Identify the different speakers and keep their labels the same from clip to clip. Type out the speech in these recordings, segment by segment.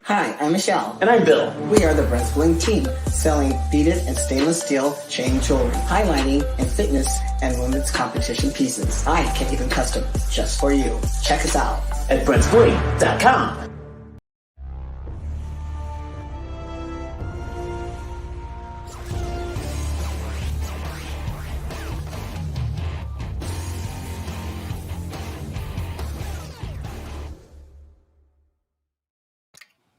Speaker 1: Hi, I'm Michelle.
Speaker 2: And I'm Bill.
Speaker 1: We are the Brent's Bling team, selling beaded and stainless steel chain jewelry, highlighting and fitness and women's competition pieces. I can even custom just for you. Check us out
Speaker 2: at brentsbling.com.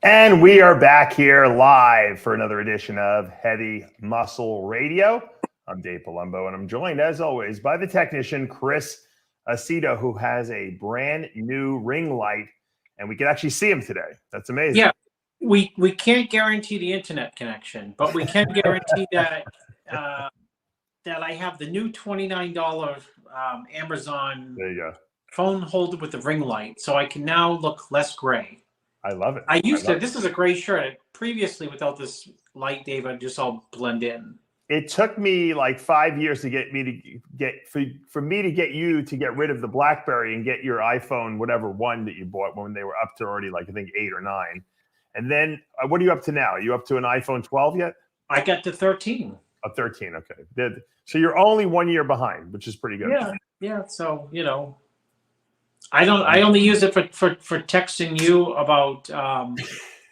Speaker 3: And we are back here live for another edition of Heavy Muscle Radio. I'm Dave Palumbo, and I'm joined, as always, by the technician, Chris Aceto, who has a brand new ring light, and we can actually see him today. That's amazing.
Speaker 4: Yeah, we can't guarantee the internet connection, but we can guarantee that that I have the new $29 Amazon
Speaker 3: there you go.
Speaker 4: phone holder with the ring light, so I can now look less gray.
Speaker 3: I love it.
Speaker 4: This is a gray shirt. Previously, without this light, Dave, I'd just all blend in.
Speaker 3: It took me like 5 years to get me to get you to get rid of the BlackBerry and get your iPhone, whatever one that you bought when they were up to already like, I think 8 or 9. And then what are you up to now? Are you up to an iPhone 12 yet?
Speaker 4: I got to 13.
Speaker 3: Oh, 13. Okay. So you're only 1 year behind, which is pretty good.
Speaker 4: Yeah. So, I only use it for texting you about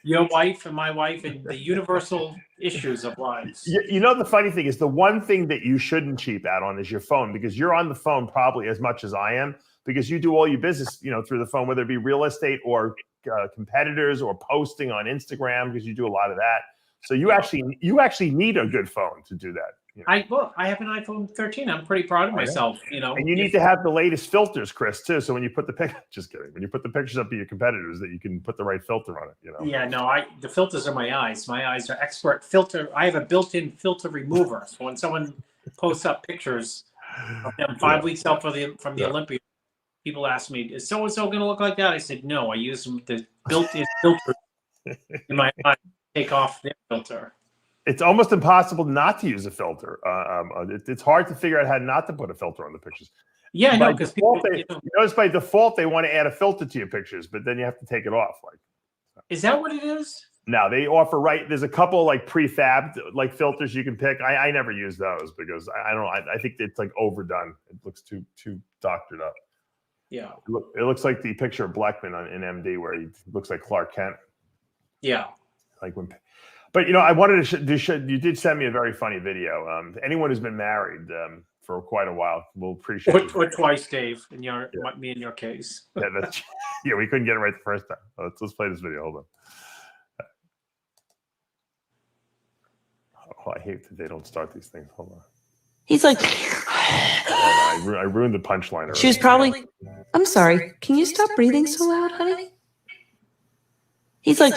Speaker 4: your wife and my wife and the universal issues of lives.
Speaker 3: You know, the funny thing is the one thing that you shouldn't cheap out on is your phone, because you're on the phone probably as much as I am, because you do all your business, through the phone, whether it be real estate or competitors or posting on Instagram, because you do a lot of that. So you actually need a good phone to do that.
Speaker 4: I have an iPhone 13. I'm pretty proud of myself.
Speaker 3: And you need to have the latest filters, Chris, too. So when you put the when you put the pictures up of your competitors, that you can put the right filter on it.
Speaker 4: Yeah, no, the filters are my eyes. My eyes are expert filter. I have a built-in filter remover. So when someone posts up pictures of them 5 weeks out from the Olympics, people ask me, "Is so and so going to look like that?" I said, "No, I use the built-in filter in my eye. Take off their filter."
Speaker 3: It's almost impossible not to use a filter. It's hard to figure out how not to put a filter on the pictures.
Speaker 4: Yeah, no, because
Speaker 3: you notice by default they want to add a filter to your pictures, but then you have to take it off.
Speaker 4: Is that what it is?
Speaker 3: No, they offer there's a couple like prefabbed like filters you can pick. I never use those because I think it's like overdone. It looks too doctored up.
Speaker 4: Yeah,
Speaker 3: it looks like the picture of Blackman in MD where he looks like Clark Kent.
Speaker 4: Yeah,
Speaker 3: But I wanted to you did send me a very funny video. Anyone who's been married for quite a while will appreciate it.
Speaker 4: Or twice, Dave, me in your case.
Speaker 3: Yeah, we couldn't get it right the first time. Let's play this video. Hold on. Oh, I hate that they don't start these things. Hold on.
Speaker 5: He's like,
Speaker 3: I ruined the punchline already.
Speaker 5: She was probably, I'm sorry, can you stop breathing so loud, honey? He's like,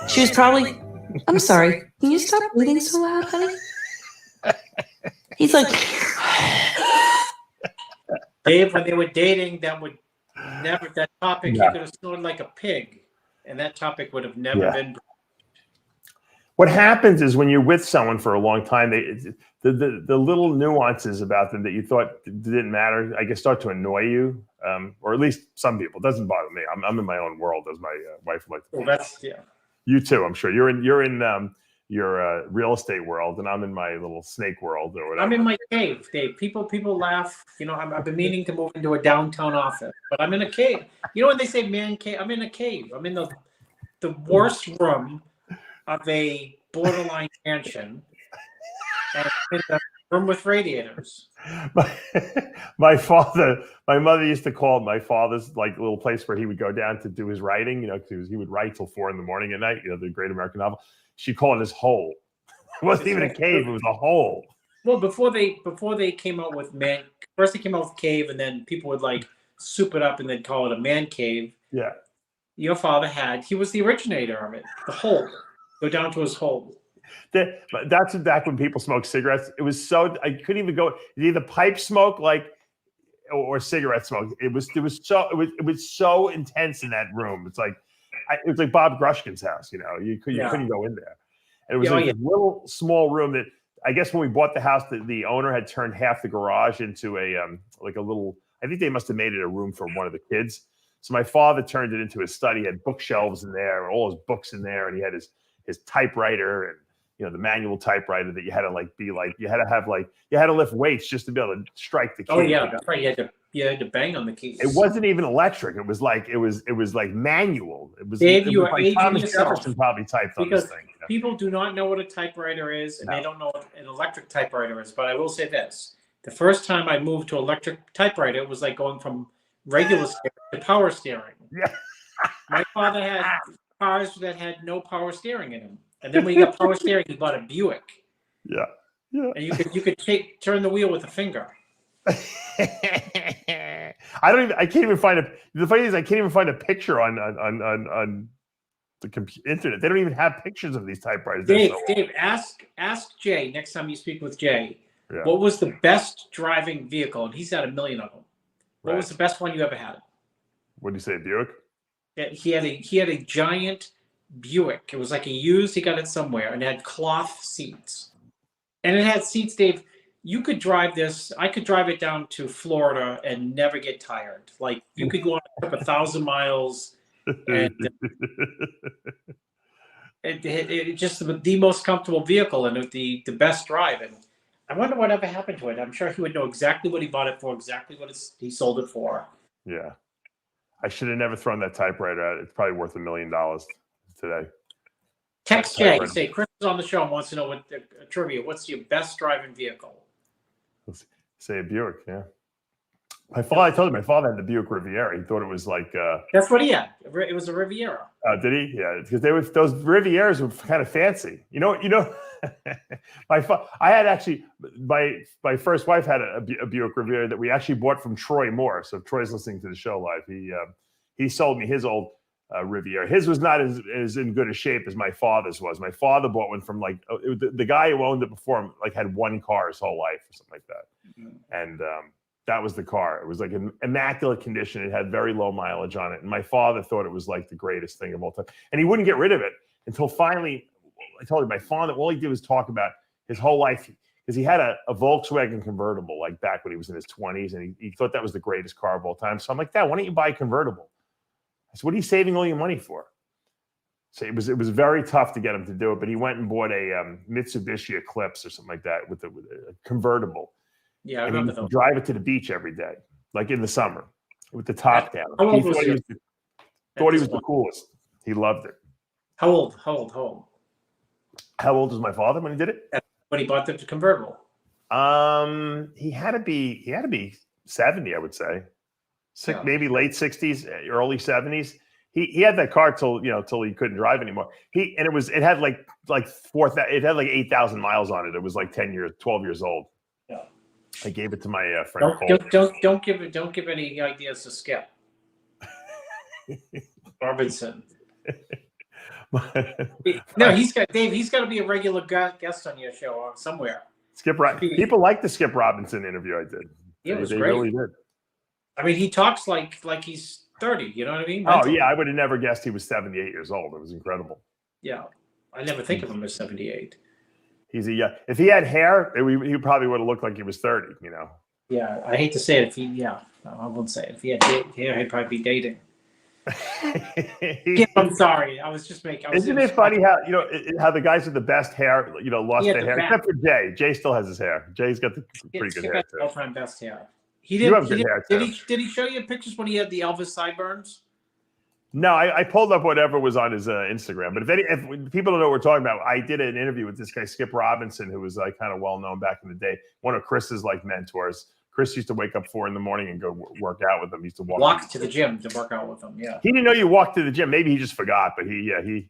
Speaker 5: she was probably, I'm sorry, can you stop breathing so loud, honey? He's like,
Speaker 4: Dave, when they were dating, that topic, he could have snorted like a pig, and that topic would have never been.
Speaker 3: What happens is when you're with someone for a long time, the little nuances about them that you thought didn't matter, I guess, start to annoy you, or at least some people. It doesn't bother me. I'm in my own world, as my wife would like to say. You too, I'm sure. You're in your real estate world, and I'm in my little snake world or whatever.
Speaker 4: I'm in my cave, Dave. People laugh. I've been meaning to move into a downtown office, but I'm in a cave. When they say man cave, I'm in a cave. I'm in the worst room of a borderline mansion, and in a room with radiators.
Speaker 3: My mother used to call my father's like little place where he would go down to do his writing, because he would write till 4 a.m. at night, the great American novel. She called it his hole. It wasn't even a cave, it was a hole.
Speaker 4: Well, before they came out with man, first they came out with cave, and then people would like soup it up and then call it a man cave.
Speaker 3: Yeah.
Speaker 4: Your father he was the originator of it. The hole. Go down to his hole.
Speaker 3: That's back when people smoked cigarettes. It was I couldn't even go. Either pipe smoke or cigarette smoke. It was so intense in that room. It's like it was like Bob Grushkin's house. You couldn't go in there. And it was a little small room that I guess when we bought the house, the owner had turned half the garage into a little. I think they must have made it a room for one of the kids. So my father turned it into his study. He had bookshelves in there, all his books in there, and he had his typewriter and the manual typewriter that you had to you had to lift weights just to be able to strike the key.
Speaker 4: Oh yeah, that's right. You had to bang on the keys.
Speaker 3: It wasn't even electric. It was like manual. It was,
Speaker 4: Dave,
Speaker 3: it
Speaker 4: you
Speaker 3: was
Speaker 4: are
Speaker 3: like
Speaker 4: aging
Speaker 3: Thomas
Speaker 4: yourself.
Speaker 3: Jefferson probably typed on this
Speaker 4: Because
Speaker 3: thing.
Speaker 4: people do not know what a typewriter is, and they don't know what an electric typewriter is. But I will say this: the first time I moved to electric typewriter, it was like going from regular steering to power steering.
Speaker 3: Yeah.
Speaker 4: My father had cars that had no power steering in them, and then when he got power steering, he bought a Buick.
Speaker 3: Yeah. Yeah.
Speaker 4: And you could turn the wheel with a finger.
Speaker 3: I can't even find the funny thing is I can't even find a picture on the internet. They don't even have pictures of these typewriters.
Speaker 4: Dave, ask Jay next time you speak with Jay. Yeah. What was the best driving vehicle? And he's had a million of them. What was the best one you ever had?
Speaker 3: What did you say, Buick?
Speaker 4: He had a giant Buick. It was like a used. He got it somewhere, and it had cloth seats. And it had seats, Dave. You could drive this. I could drive it down to Florida and never get tired. Like you could go on a trip 1,000 miles, and it just the most comfortable vehicle and the best drive. And I wonder whatever happened to it. I'm sure he would know exactly what he bought it for, exactly what he sold it for.
Speaker 3: Yeah, I should have never thrown that typewriter out. It's probably worth $1 million today.
Speaker 4: Text Jay. Say Chris is on the show and wants to know what the trivia. What's your best driving vehicle?
Speaker 3: Say a Buick, yeah. I told him my father had the Buick Riviera. He thought it was like
Speaker 4: that's what he had. It was a Riviera.
Speaker 3: Did he? Yeah, because those Rivieras were kind of fancy. I had actually my first wife had a Buick Riviera that we actually bought from Troy Moore. So if Troy's listening to the show live, he sold me his old Riviera. His was not as in good a shape as my father's was. My father bought one from the guy who owned it before him had one car his whole life or something like that. Mm-hmm. And that was the car. It was like an immaculate condition. It had very low mileage on it. And my father thought it was like the greatest thing of all time. And he wouldn't get rid of it until finally, I told you, my father, all he did was talk about his whole life because he had a Volkswagen convertible like back when he was in his 20s. And he thought that was the greatest car of all time. So I'm like, Dad, why don't you buy a convertible? I said, what are you saving all your money for? So it was very tough to get him to do it, but he went and bought a Mitsubishi Eclipse or something like that with a convertible.
Speaker 4: Yeah, I remember those.
Speaker 3: Drive it to the beach every day, like in the summer, with the top down.
Speaker 4: How old
Speaker 3: He thought he was the coolest. He loved it.
Speaker 4: How old?
Speaker 3: How old was my father when he did it?
Speaker 4: When he bought the convertible.
Speaker 3: He had to be 70, I would say. Maybe late 60s, early 70s. He had that car till he couldn't drive anymore. It had like 8,000 miles on it. It was like 12 years old.
Speaker 4: Yeah.
Speaker 3: I gave it to my friend.
Speaker 4: Don't give any ideas to Skip Robinson. No, he's got to be a regular guest on your show somewhere.
Speaker 3: People like the Skip Robinson interview I did.
Speaker 4: It was
Speaker 3: they
Speaker 4: great.
Speaker 3: Really did.
Speaker 4: I mean, he talks like he's 30. You know what I mean?
Speaker 3: Oh yeah, I would have never guessed he was 78 years old. It was incredible.
Speaker 4: Yeah, I never think of him as 78.
Speaker 3: If he had hair, he probably would have looked like he was 30.
Speaker 4: Yeah, I hate to say it. I won't say it. If he had hair, he'd probably be dating. I'm sorry. I was just making.
Speaker 3: Isn't it funny how the guys with the best hair, lost their hair? Except for Jay. Jay still has his hair. Jay's got the pretty good hair too.
Speaker 4: All-time best hair.
Speaker 3: You have good hair too.
Speaker 4: Did he show you pictures when he had the Elvis sideburns?
Speaker 3: No, I pulled up whatever was on his Instagram. But if people don't know what we're talking about, I did an interview with this guy Skip Robinson, who was kind of well known back in the day. One of Chris's mentors. Chris used to wake up 4 a.m. and go work out with him. He used to walk
Speaker 4: to the gym to work out with him. Yeah.
Speaker 3: He didn't know you walked to the gym. Maybe he just forgot, but he.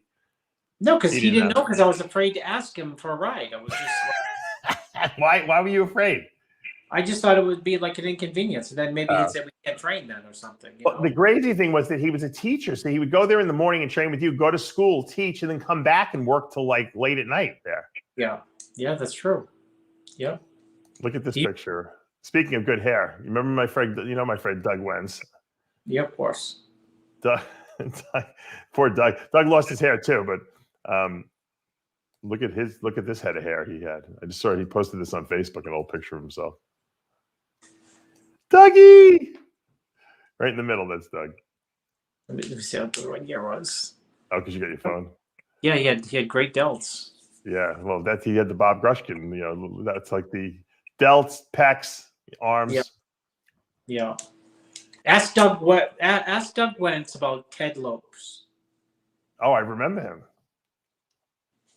Speaker 4: No, because he didn't know. Because I was afraid to ask him for a ride. I was just
Speaker 3: Why were you afraid?
Speaker 4: I just thought it would be like an inconvenience, and then maybe he'd say we can't train then or something.
Speaker 3: Well, the crazy thing was that he was a teacher, so he would go there in the morning and train with you, go to school, teach, and then come back and work till late at night there.
Speaker 4: Yeah, that's true. Yeah.
Speaker 3: Look at this picture. Speaking of good hair, you remember my friend? My friend Doug Wenz.
Speaker 4: Yeah, of course.
Speaker 3: Doug, poor Doug. Doug lost his hair too, but look at this head of hair he had. I just saw he posted this on Facebook, an old picture of himself. Dougie, right in the middle. That's Doug.
Speaker 4: Let me see what year it was.
Speaker 3: Oh, because you got your phone.
Speaker 4: Yeah, he had great delts.
Speaker 3: Yeah, well, he had the Bob Grushkin. You know, that's like the delts, pecs, arms.
Speaker 4: Yeah. Yeah. Ask Doug Wentz about Ted Lopes.
Speaker 3: Oh, I remember him.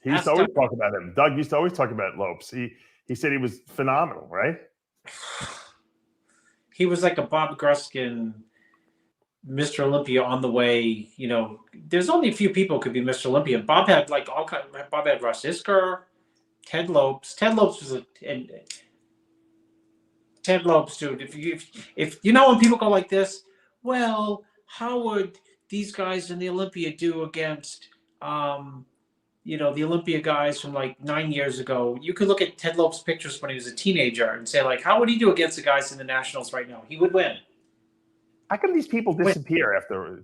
Speaker 3: He used to always talk about him. Doug used to always talk about Lopes. He said he was phenomenal, right?
Speaker 4: He was like a Bob Gruskin, Mr. Olympia on the way. You know, there's only a few people who could be Mr. Olympia. Bob had like all kind. Bob had Russ Isker, Ted Lopes. Ted Lopes was Ted Lopes, dude. If you know when people go like this, well, how would these guys in the Olympia do against you know, the Olympia guys from like 9 years ago? You could look at Ted Lopes' pictures when he was a teenager and say, like, how would he do against the guys in the Nationals right now? He would win.
Speaker 3: How come these people disappear after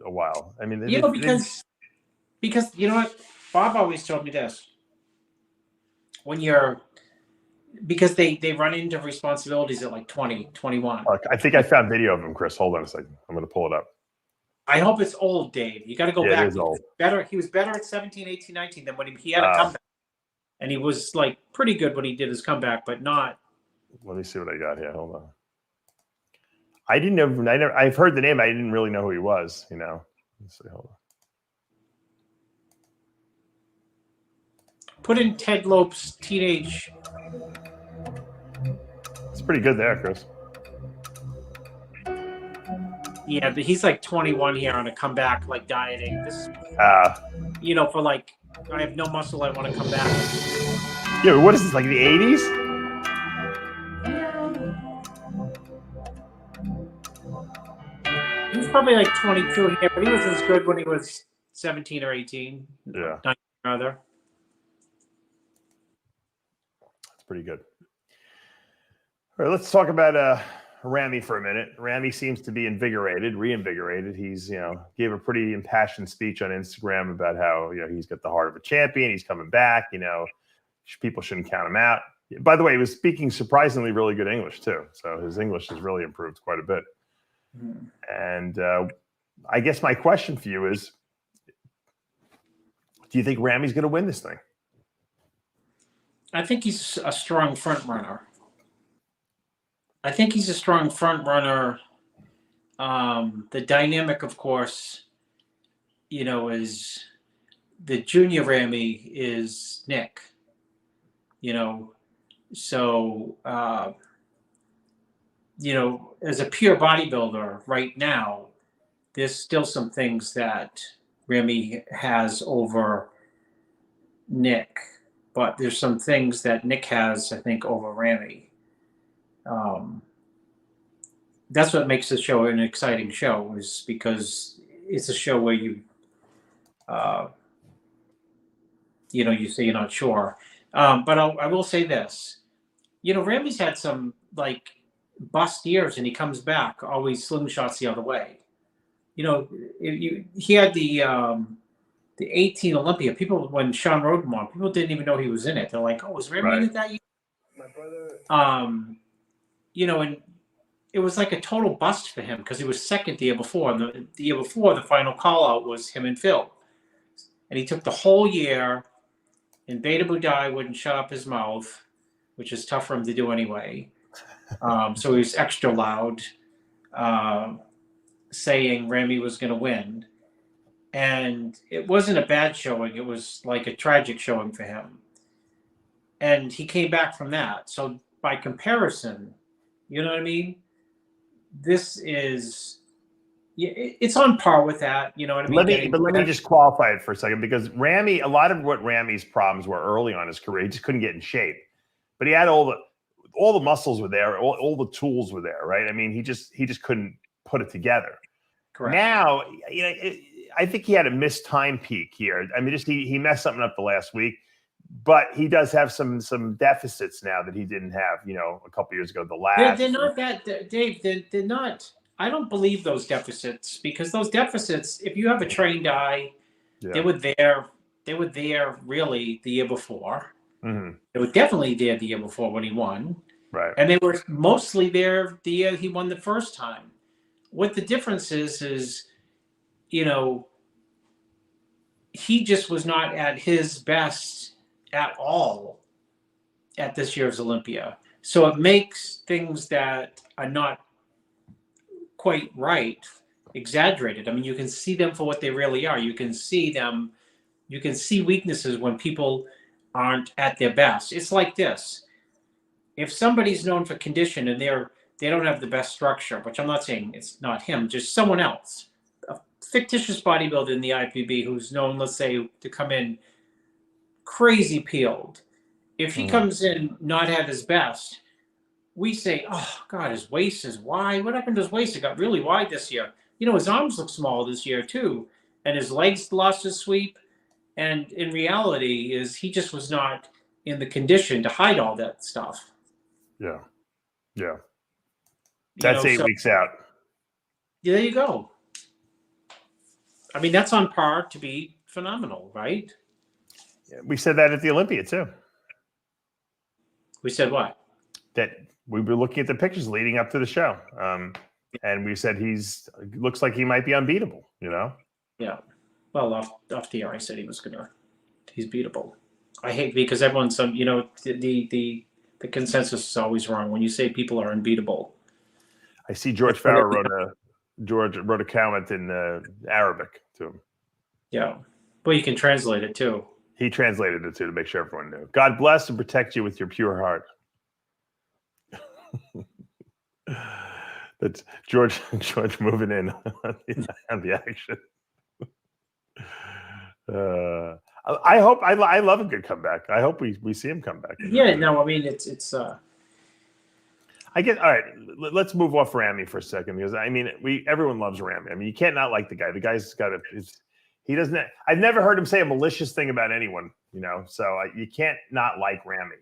Speaker 3: a while? I mean,
Speaker 4: you know, because you know what? Bob always told me this. Because they run into responsibilities at like 20, 21.
Speaker 3: I think I found video of him, Chris. Hold on a second. I'm going to pull it up.
Speaker 4: I hope it's old, Dave. You got to go back.
Speaker 3: It is old.
Speaker 4: He was better at 17, 18, 19 than when he had a comeback. And he was like pretty good when he did his comeback, but not.
Speaker 3: Let me see what I got here. Hold on. I've heard the name. I didn't really know who he was, you know. Let's see. Hold on.
Speaker 4: Put in Ted Lopes teenage.
Speaker 3: It's pretty good there, Chris.
Speaker 4: Yeah, but he's like 21 here on a comeback, like dieting. This, you know, for like, I have no muscle, I want to come back.
Speaker 3: Yeah, but what is this, like the 80s?
Speaker 4: He's probably like 22 here, but he was as good when he was 17 or 18.
Speaker 3: Yeah.
Speaker 4: 19 rather.
Speaker 3: That's pretty good. All right, let's talk about Ramy for a minute. Ramy seems to be reinvigorated. He's, you know, gave a pretty impassioned speech on Instagram about how, you know, he's got the heart of a champion. He's coming back. You know, people shouldn't count him out. By the way, he was speaking surprisingly really good English too. So his English has really improved quite a bit. And I guess my question for you is, do you think Ramy's going to win this thing?
Speaker 4: I think he's a strong front runner. The dynamic, of course, you know, is the junior Ramy is Nick, you know. So, you know, as a pure bodybuilder right now, there's still some things that Ramy has over Nick, but there's some things that Nick has, I think, over Ramy. That's what makes the show an exciting show, is because it's a show where you know, you say you're not sure. But I will say this, you know, Ramy's had some like bust years and he comes back, always slingshots the other way. You know, he had the 18 Olympia. People, when Sean Roden won, people didn't even know he was in it. They're like, oh, was Ramy in it that year?
Speaker 3: My brother.
Speaker 4: You know, and it was like a total bust for him because he was second the year before. And the year before, the final call out was him and Phil. And he took the whole year, and Beta Budai wouldn't shut up his mouth, which is tough for him to do anyway. So he was extra loud, saying Ramy was going to win. And it wasn't a bad showing. It was like a tragic showing for him. And he came back from that. So by comparison, you know what I mean? This is, it's on par with that. You know what I mean?
Speaker 3: Let me just qualify it for a second, because Ramy, a lot of what Ramy's problems were early on in his career, he just couldn't get in shape. But he had all the muscles were there, all the tools were there, right? I mean, he just couldn't put it together. Correct. Now, you know, I think he had a missed time peak here. I mean, he messed something up the last week, but he does have some deficits now that he didn't have, you know, a couple years ago.
Speaker 4: They're not that, Dave. They're not. I don't believe those deficits, because those deficits, if you have a trained eye, they were there. They were there really the year before. Mm-hmm. They were definitely there the year before when he won.
Speaker 3: Right.
Speaker 4: And they were mostly there the year he won the first time. What the difference is you know, he just was not at his best at all at this year's Olympia. So it makes things that are not quite right exaggerated. I mean, you can see them for what they really are. You can see them, you can see weaknesses when people aren't at their best. It's like this. If somebody's known for condition and they don't have the best structure, which I'm not saying it's not him, just someone else, a fictitious bodybuilder in the IFBB who's known, let's say, to come in crazy peeled. If he comes in not at his best, we say, oh, God, his waist is wide. What happened to his waist? It got really wide this year. You know, his arms look small this year, too. And his legs lost his sweep. And in reality, is he just was not in the condition to hide all that stuff.
Speaker 3: Yeah. Yeah. That's 8 weeks out.
Speaker 4: Yeah, there you go. I mean, that's on par to be phenomenal, right?
Speaker 3: Yeah, we said that at the Olympia, too.
Speaker 4: We said what?
Speaker 3: That we were looking at the pictures leading up to the show. And we said looks like he might be unbeatable, you know?
Speaker 4: Yeah. Well, off the air, I said he's beatable. I hate because everyone's you know, the consensus is always wrong when you say people are unbeatable.
Speaker 3: I see George Farrer wrote a comment in Arabic to him.
Speaker 4: Yeah. Well, you can translate it too.
Speaker 3: He translated it too to make sure everyone knew. God bless and protect you with your pure heart. That's George moving in on the action. I love a good comeback. I hope we see him come back.
Speaker 4: Yeah, no, I mean it's
Speaker 3: I get all right. Let's move off Ramy for a second because I mean everyone loves Ramy. I mean you can't not like the guy. The guy's got he doesn't. I've never heard him say a malicious thing about anyone. You know, so you can't not like Ramy.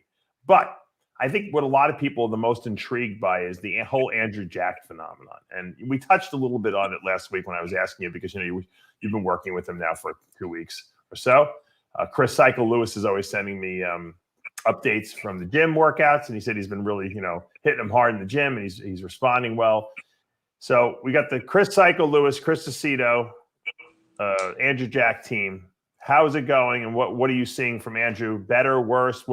Speaker 3: But I think what a lot of people are the most intrigued by is the whole Andrew Jack phenomenon. And we touched a little bit on it last week when I was asking you because, you know, you've been working with him now for 2 weeks or so. Chris Cycle Lewis is always sending me updates from the gym workouts. And he said he's been really, you know, hitting him hard in the gym and he's responding well. So we got the Chris Cycle Lewis, Chris Aceto, Andrew Jack team. How's it going? And what are you seeing from Andrew? Better, worse?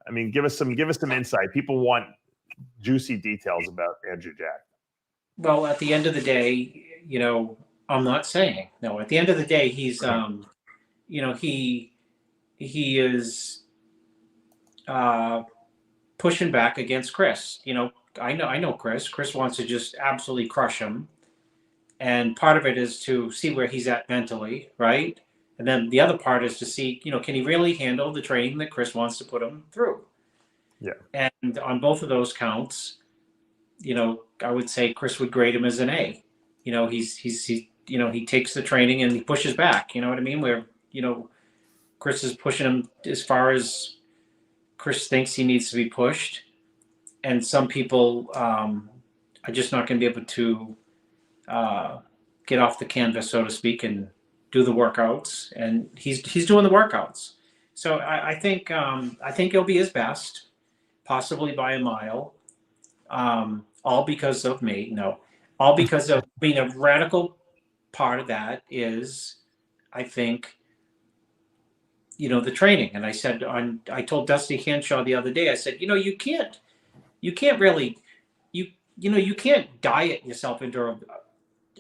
Speaker 3: I mean, give us some insight. People want juicy details about Andrew Jack.
Speaker 4: Well, at the end of the day, you know, I'm not saying no. At the end of the day, he's, you know, he is pushing back against Chris. You know, I know Chris. Chris wants to just absolutely crush him, and part of it is to see where he's at mentally, right? And then the other part is to see, you know, can he really handle the training that Chris wants to put him through?
Speaker 3: Yeah.
Speaker 4: And on both of those counts, you know, I would say Chris would grade him as an A. You know, he's you know, he takes the training and he pushes back. You know what I mean? Where, you know, Chris is pushing him as far as Chris thinks he needs to be pushed. And some people are just not going to be able to get off the canvas, so to speak, and do the workouts, and he's doing the workouts. So I think he'll be his best, possibly by a mile, all because of me. No, all because of being a radical part of that is, I think, you know, the training. And I told Dusty Hanshaw the other day, I said, you know, you can't really, you know, you can't diet yourself into a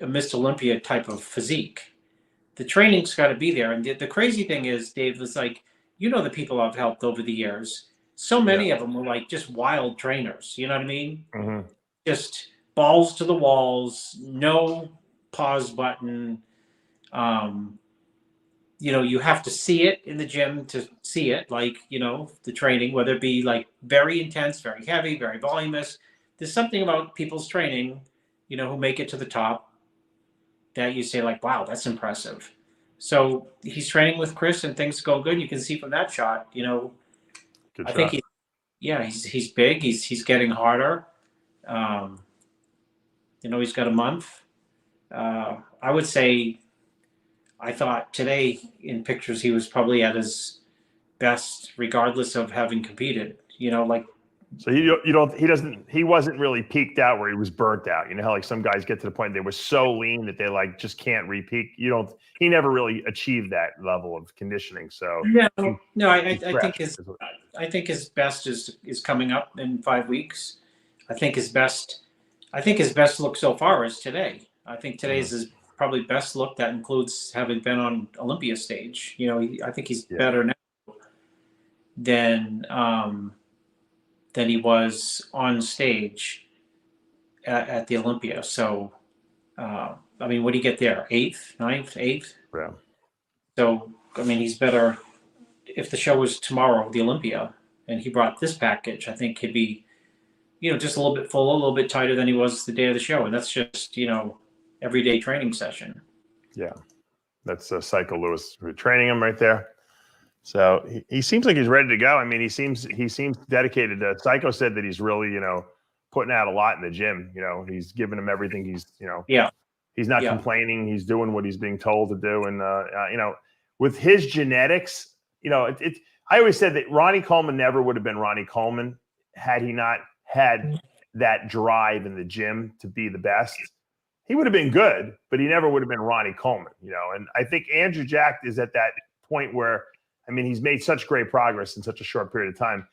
Speaker 4: Mr. Olympia type of physique. The training's got to be there. And the crazy thing is, Dave, was like, you know, the people I've helped over the years, so many of them were like just wild trainers. You know what I mean? Mm-hmm. Just balls to the walls, no pause button. You know, you have to see it in the gym to see it, like, you know, the training, whether it be like very intense, very heavy, very voluminous. There's something about people's training, you know, who make it to the top that you say like, wow, that's impressive. So he's training with Chris and things go good. You can see from that shot, you know, I think he's big. He's getting harder. You know, he's got a month. I would say, I thought today in pictures, he was probably at his best, regardless of having competed, you know, like
Speaker 3: So he wasn't really peaked out where he was burnt out. You know how like some guys get to the point they were so lean that they like just can't repeak. He never really achieved that level of conditioning. So
Speaker 4: no, I think his best is coming up in 5 weeks. I think his best look so far is today. I think today's his probably best look. That includes having been on Olympia stage. I think he's better now than he was on stage at the Olympia. So, I mean, what do you get there? 8th, 9th, 8th?
Speaker 3: Yeah.
Speaker 4: So, I mean, he's better. If the show was tomorrow, the Olympia, and he brought this package, I think he'd be, just a little bit fuller, a little bit tighter than he was the day of the show. And that's just, everyday training session.
Speaker 3: Yeah. That's Psycho Lewis training him right there. So he seems like he's ready to go. I mean, he seems dedicated. Psycho said that he's really, putting out a lot in the gym. He's giving him everything. He's not complaining. He's doing what he's being told to do. And, with his genetics, I always said that Ronnie Coleman never would have been Ronnie Coleman had he not had that drive in the gym to be the best. He would have been good, but he never would have been Ronnie Coleman, And I think Andrew Jack is at that point where, I mean, he's made such great progress in such a short period of time.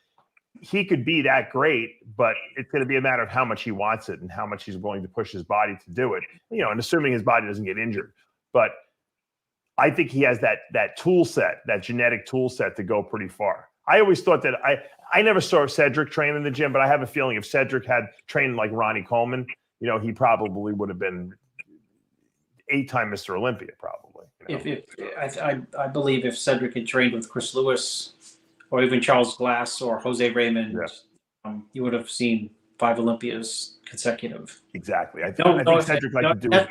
Speaker 3: He could be that great, but it's going to be a matter of how much he wants it and how much he's willing to push his body to do it, and assuming his body doesn't get injured. But I think he has that tool set, that genetic tool set to go pretty far. I always thought that I never saw Cedric train in the gym, but I have a feeling if Cedric had trained like Ronnie Coleman, he probably would have been 8-time Mr. Olympia, probably.
Speaker 4: I believe if Cedric had trained with Chris Lewis or even Charles Glass or Jose Raymond, you would have seen 5 Olympias consecutive.
Speaker 3: Exactly. I think Cedric liked to do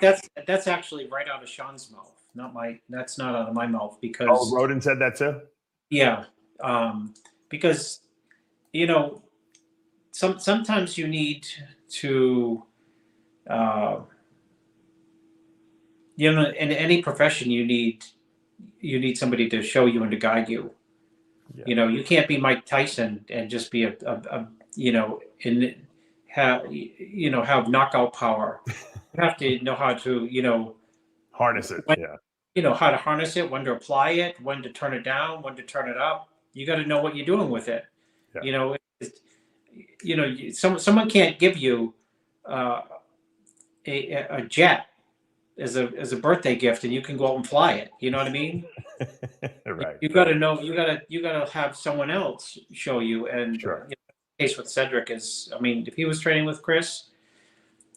Speaker 4: that's actually right out of Sean's mouth. That's not out of my mouth because
Speaker 3: Roden said that too.
Speaker 4: Yeah. Because sometimes you need to in any profession you need somebody to show you and to guide you. You can't be Mike Tyson and just be have knockout power. You have to know how to
Speaker 3: harness it.
Speaker 4: How to harness it, when to apply it, when to turn it down, when to turn it up. You got to know what you're doing with it. Someone can't give you a jet as a birthday gift and you can go out and fly it. You know what I mean?
Speaker 3: Right.
Speaker 4: You got to know. You got to have someone else show you. And
Speaker 3: sure.
Speaker 4: The case with Cedric is, I mean, if he was training with Chris,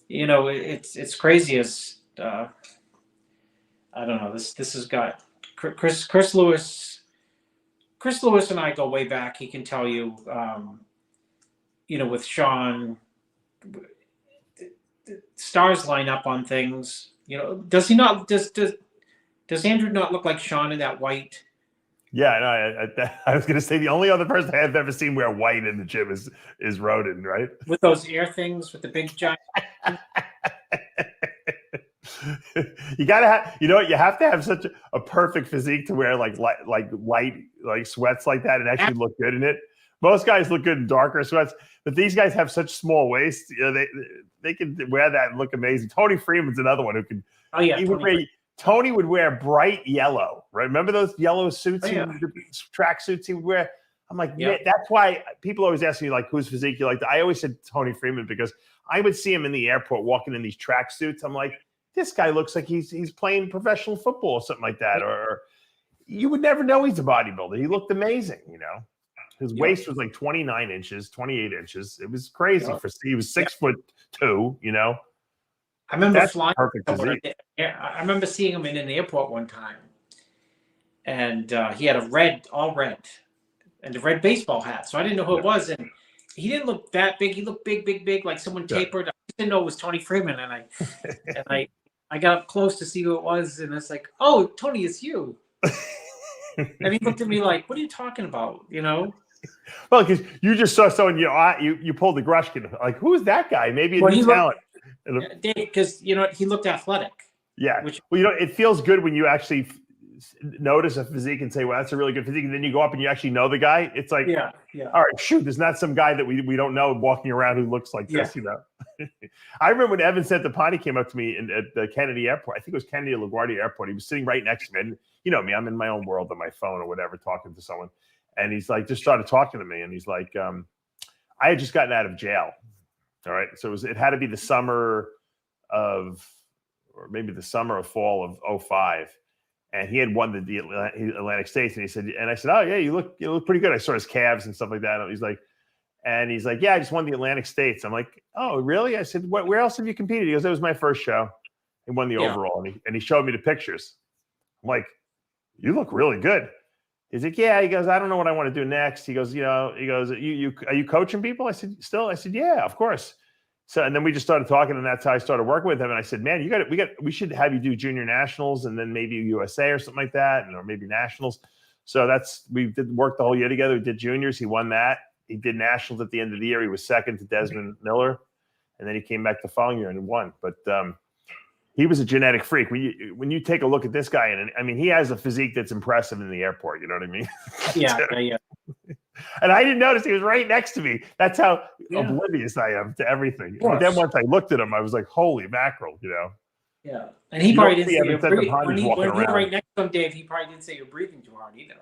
Speaker 4: it's crazy as I don't know. This has got Chris Lewis. Chris Lewis and I go way back. He can tell you, with Sean, stars line up on things. Does he not? Does Andrew not look like Sean in that white?
Speaker 3: Yeah, no, I was going to say the only other person I have ever seen wear white in the gym is Roden, right?
Speaker 4: With those ear things, with the big giant.
Speaker 3: You gotta have, you have to have such a perfect physique to wear like light sweats like that and actually look good in it. Most guys look good in darker sweats, but these guys have such small waists. They can wear that and look amazing. Tony Freeman's another one who can.
Speaker 4: Oh yeah,
Speaker 3: Tony would wear bright yellow, right? Remember those yellow suits, track suits he would wear? I'm like, man, that's why people always ask me like, whose physique you like. I always said Tony Freeman because I would see him in the airport walking in these track suits. I'm like, this guy looks like he's playing professional football or something like that. Or you would never know he's a bodybuilder. He looked amazing, His waist was like 29 inches, 28 inches. It was crazy he was 6'2",
Speaker 4: I remember
Speaker 3: That's
Speaker 4: flying.
Speaker 3: perfect physique.
Speaker 4: I remember seeing him in an airport one time, and he had all red, and a red baseball hat. So I didn't know who it was, and he didn't look that big. He looked big, like someone tapered. I didn't know it was Tony Freeman, and I got up close to see who it was, and it's like, oh, Tony, it's you. And he looked at me like, what are you talking about?
Speaker 3: Well, because you just saw someone, you pulled the Grushkin. Like, who's that guy? Maybe a new talent.
Speaker 4: Because he looked athletic.
Speaker 3: Yeah. It feels good when you actually notice a physique and say, well, that's a really good physique. And then you go up and you actually know the guy. It's like,
Speaker 4: Yeah.
Speaker 3: all right, shoot, there's not some guy that we don't know walking around who looks like this, you know. I remember when Evan Centopani came up to me at the Kennedy Airport. I think it was Kennedy or LaGuardia Airport. He was sitting right next to me. And you know me, I'm in my own world on my phone or whatever, talking to someone. And he's like, just started talking to me. And he's like, I had just gotten out of jail. All right. So it had to be the summer of, or maybe the summer or fall of 2005. And he had won the Atlantic States. And he said, and I said, oh yeah, you look pretty good. I saw his calves and stuff like that. And he's like, yeah, I just won the Atlantic States. I'm like, oh, really? I said, where else have you competed? He goes, that was my first show. He won the overall. And he showed me the pictures. I'm like, you look really good. He's like, yeah. He goes, I don't know what I want to do next. He goes, are you coaching people? I said, still? I said, yeah, of course. So, and then we just started talking, and that's how I started working with him. And I said, man, we should have you do junior nationals and then maybe USA or something like that, or maybe nationals. So we did work the whole year together. We did juniors. He won that. He did nationals at the end of the year. He was second to Desmond Miller. And then he came back the following year and won. But he was a genetic freak. When you take a look at this guy, and I mean, he has a physique that's impressive in the airport. You know what I mean?
Speaker 4: Yeah.
Speaker 3: And I didn't notice he was right next to me. That's how oblivious I am to everything. But then once I looked at him, I was like, holy mackerel, you know?
Speaker 4: Yeah. And he probably didn't say you're breathing. When you were right next to him, Dave, he probably didn't say you're breathing too hard either.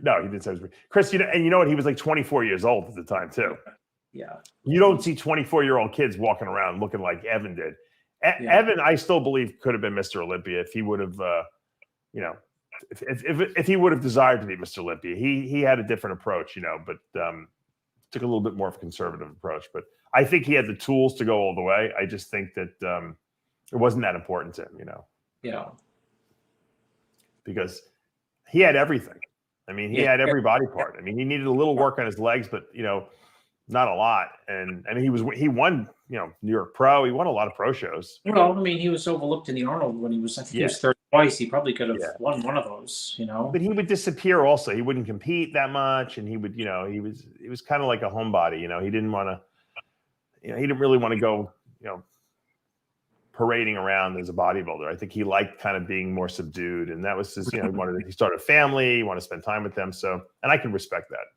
Speaker 3: No, he didn't say he was breathing. Chris, you know what? He was like 24 years old at the time, too.
Speaker 4: Yeah.
Speaker 3: You don't see 24-year-old kids walking around looking like Evan did. Evan, I still believe, could have been Mr. Olympia if he would have, if he would have desired to be Mr. Olympia. He had a different approach, you know, but took a little bit more of a conservative approach. But I think he had the tools to go all the way. I just think that it wasn't that important to him, you know.
Speaker 4: Yeah.
Speaker 3: Because he had everything. I mean, he had every body part. I mean, he needed a little work on his legs, but you know, not a lot. And I mean, he won, you know, New York Pro. He won a lot of pro shows.
Speaker 4: Well, I mean, he was overlooked in the Arnold when he was, I think he was third twice. He probably could have won one of those, you know.
Speaker 3: But he would disappear also. He wouldn't compete that much. And he would, you know, he was kind of like a homebody, you know. He didn't want to, you know, he didn't really want to go, you know, parading around as a bodybuilder. I think he liked kind of being more subdued. And that was his, you know, he started a family, he wanted to spend time with them. So, and I can respect that.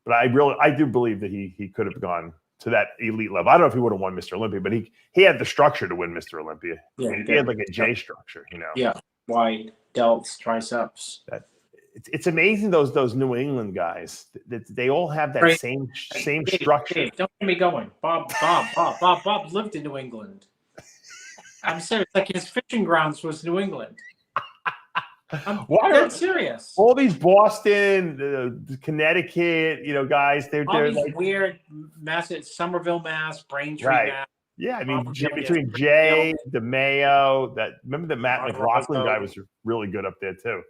Speaker 3: But I do believe that he could have gone to that elite level. I don't know if he would have won Mr. Olympia, but he had the structure to win Mr. Olympia.
Speaker 4: Yeah,
Speaker 3: he had like a J structure, you know.
Speaker 4: Yeah, wide delts, triceps.
Speaker 3: It's amazing those New England guys that they all have that same structure.
Speaker 4: Dave, don't get me going. Bob lived in New England. I'm serious. Like his fishing grounds was New England. I'm dead serious.
Speaker 3: All these Boston, Connecticut, you know, guys, they're
Speaker 4: like weird Somerville, Mass, Braintree, Mass.
Speaker 3: Yeah, I mean, between Jay, DeMayo, remember the Matt McLaughlin guy was really good up there too.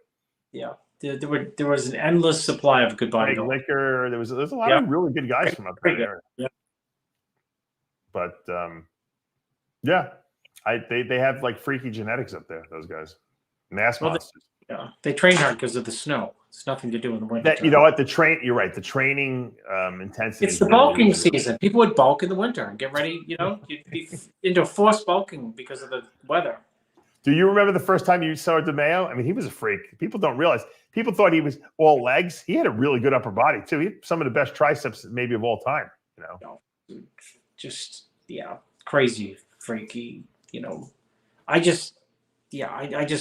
Speaker 4: Yeah, there was an endless supply of good bodybuilders.
Speaker 3: Liquor, there's a lot of really good guys from up there.
Speaker 4: Yeah,
Speaker 3: but they have like freaky genetics up there. Those guys, monsters.
Speaker 4: They train hard because of the snow. It's nothing to do with the winter.
Speaker 3: You know what? You're right. The training intensity.
Speaker 4: It's the bulking season. People would bulk in the winter and get ready. You know, you'd be into forced bulking because of the weather.
Speaker 3: Do you remember the first time you saw DeMayo? I mean, he was a freak. People don't realize. People thought he was all legs. He had a really good upper body too. He had some of the best triceps maybe of all time. You know,
Speaker 4: just crazy, freaky. You know, I just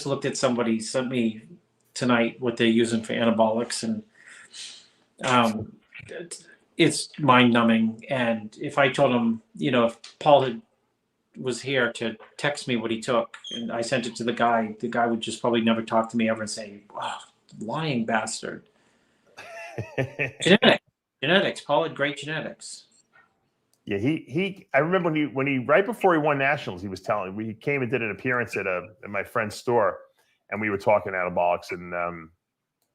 Speaker 4: looked at somebody sent me tonight what they're using for anabolics, and it's mind numbing. And if I told him, you know, if Paul was here to text me what he took and I sent it to the guy would just probably never talk to me ever and say, oh, lying bastard. Genetics. Paul had great genetics.
Speaker 3: Yeah, I remember when he right before he won nationals, he was telling me, he came and did an appearance at my friend's store, and we were talking anabolics, and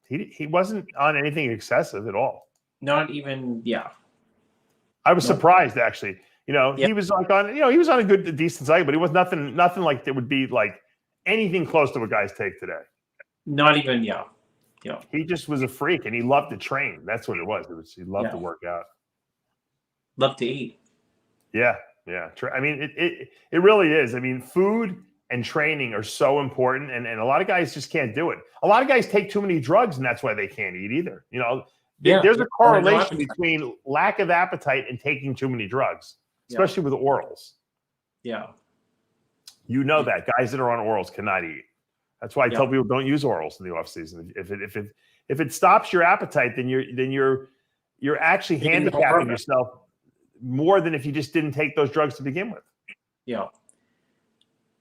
Speaker 3: he wasn't on anything excessive at all.
Speaker 4: Not even,
Speaker 3: I was surprised actually. You know, he was like he was on a decent cycle, but he was nothing like that would be like anything close to what guys take today.
Speaker 4: Not even,
Speaker 3: He just was a freak, and he loved to train. That's what it was. He loved to work out.
Speaker 4: Love to eat.
Speaker 3: Yeah. I mean, it really is. I mean, food and training are so important, and a lot of guys just can't do it. A lot of guys take too many drugs, and that's why they can't eat either. You know, there's a correlation between lack of appetite and taking too many drugs, especially with orals.
Speaker 4: Yeah.
Speaker 3: You know that guys that are on orals cannot eat. That's why I tell people don't use orals in the off season. If it stops your appetite, then you're actually handicapping yourself more than if you just didn't take those drugs to begin with.
Speaker 4: Yeah.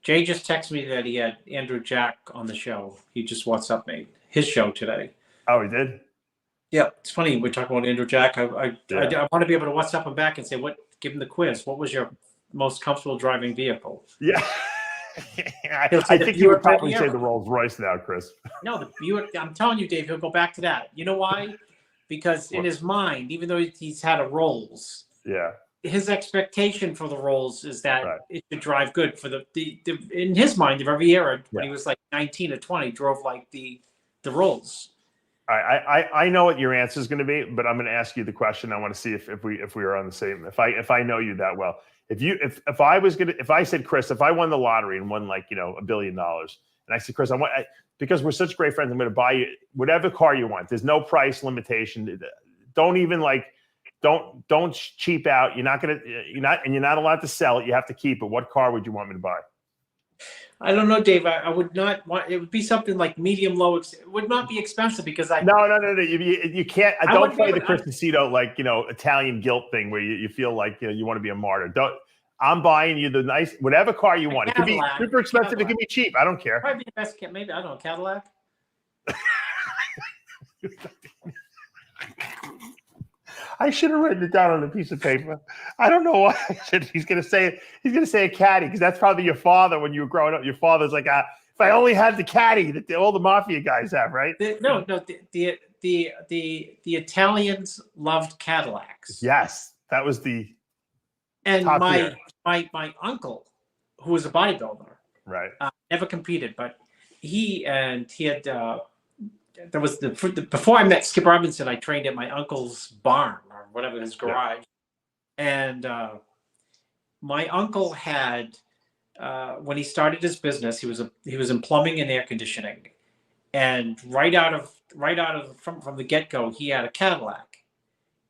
Speaker 4: Jay just texted me that he had Andrew Jack on the show. He just WhatsApp me his show today.
Speaker 3: Oh, he did?
Speaker 4: Yeah, it's funny. We're talking about Andrew Jack. I want to be able to WhatsApp him back and say, give him the quiz. What was your most comfortable driving vehicle?
Speaker 3: Yeah. I think you would probably say the Rolls Royce now, Chris.
Speaker 4: No, the Buick. I'm telling you, Dave, he'll go back to that. You know why? Because in his mind, even though he's had a Rolls, his expectation for the Rolls is that it should drive good for the in his mind of every era when he was like 19 or 20, drove like the Rolls.
Speaker 3: I know what your answer is going to be, but I'm going to ask you the question. I want to see if we are on the same. If I know you that well. If I said, Chris, if I won the lottery and won like, $1 billion, and I said, Chris, because we're such great friends, I'm going to buy you whatever car you want. There's no price limitation. Don't even don't cheap out. You're not allowed to sell it. You have to keep it. What car would you want me to buy?
Speaker 4: I don't know, Dave. I would not want. It would be something like medium low. It would not be expensive because
Speaker 3: No. You can't. Don't play the Chris Aceto Italian guilt thing where you feel like you want to be a martyr. I'm buying you the nice whatever car you want. It could be super expensive. It could be cheap. I don't care.
Speaker 4: Probably the best. Maybe I don't know, Cadillac.
Speaker 3: I should have written it down on a piece of paper. I don't know why I should. He's gonna say a caddy because that's probably your father when you were growing up. Your father's like, if I only had the caddy that all the mafia guys have, right?
Speaker 4: The Italians loved Cadillacs.
Speaker 3: Yes, that was the.
Speaker 4: And my uncle, who was a bodybuilder,
Speaker 3: right,
Speaker 4: never competed, but he had. There was before I met Skip Robinson, I trained at my uncle's barn or whatever, his garage. And my uncle had, when he started his business, he was in plumbing and air conditioning. And right out of from the get-go, he had a Cadillac.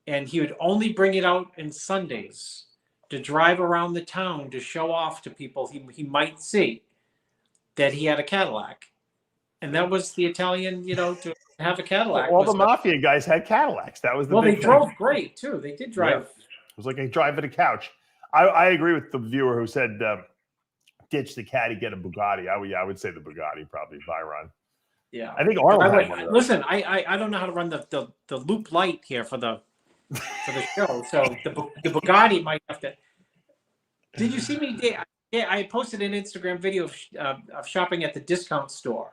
Speaker 4: And he would only bring it out on Sundays to drive around the town to show off to people he might see that he had a Cadillac. And that was the Italian, to have a Cadillac.
Speaker 3: All the mafia guys had Cadillacs. That was the
Speaker 4: big thing. Drove great too. They did drive.
Speaker 3: Yeah. It was like a drive at a couch. I agree with the viewer who said, ditch the caddy, get a Bugatti. I would say the Bugatti, probably Byron.
Speaker 4: Yeah.
Speaker 3: I think Arnold had one of those.
Speaker 4: Listen, I don't know how to run the loop light here for the show. So the Bugatti might have to. Did you see me? Yeah, I posted an Instagram video of shopping at the discount store.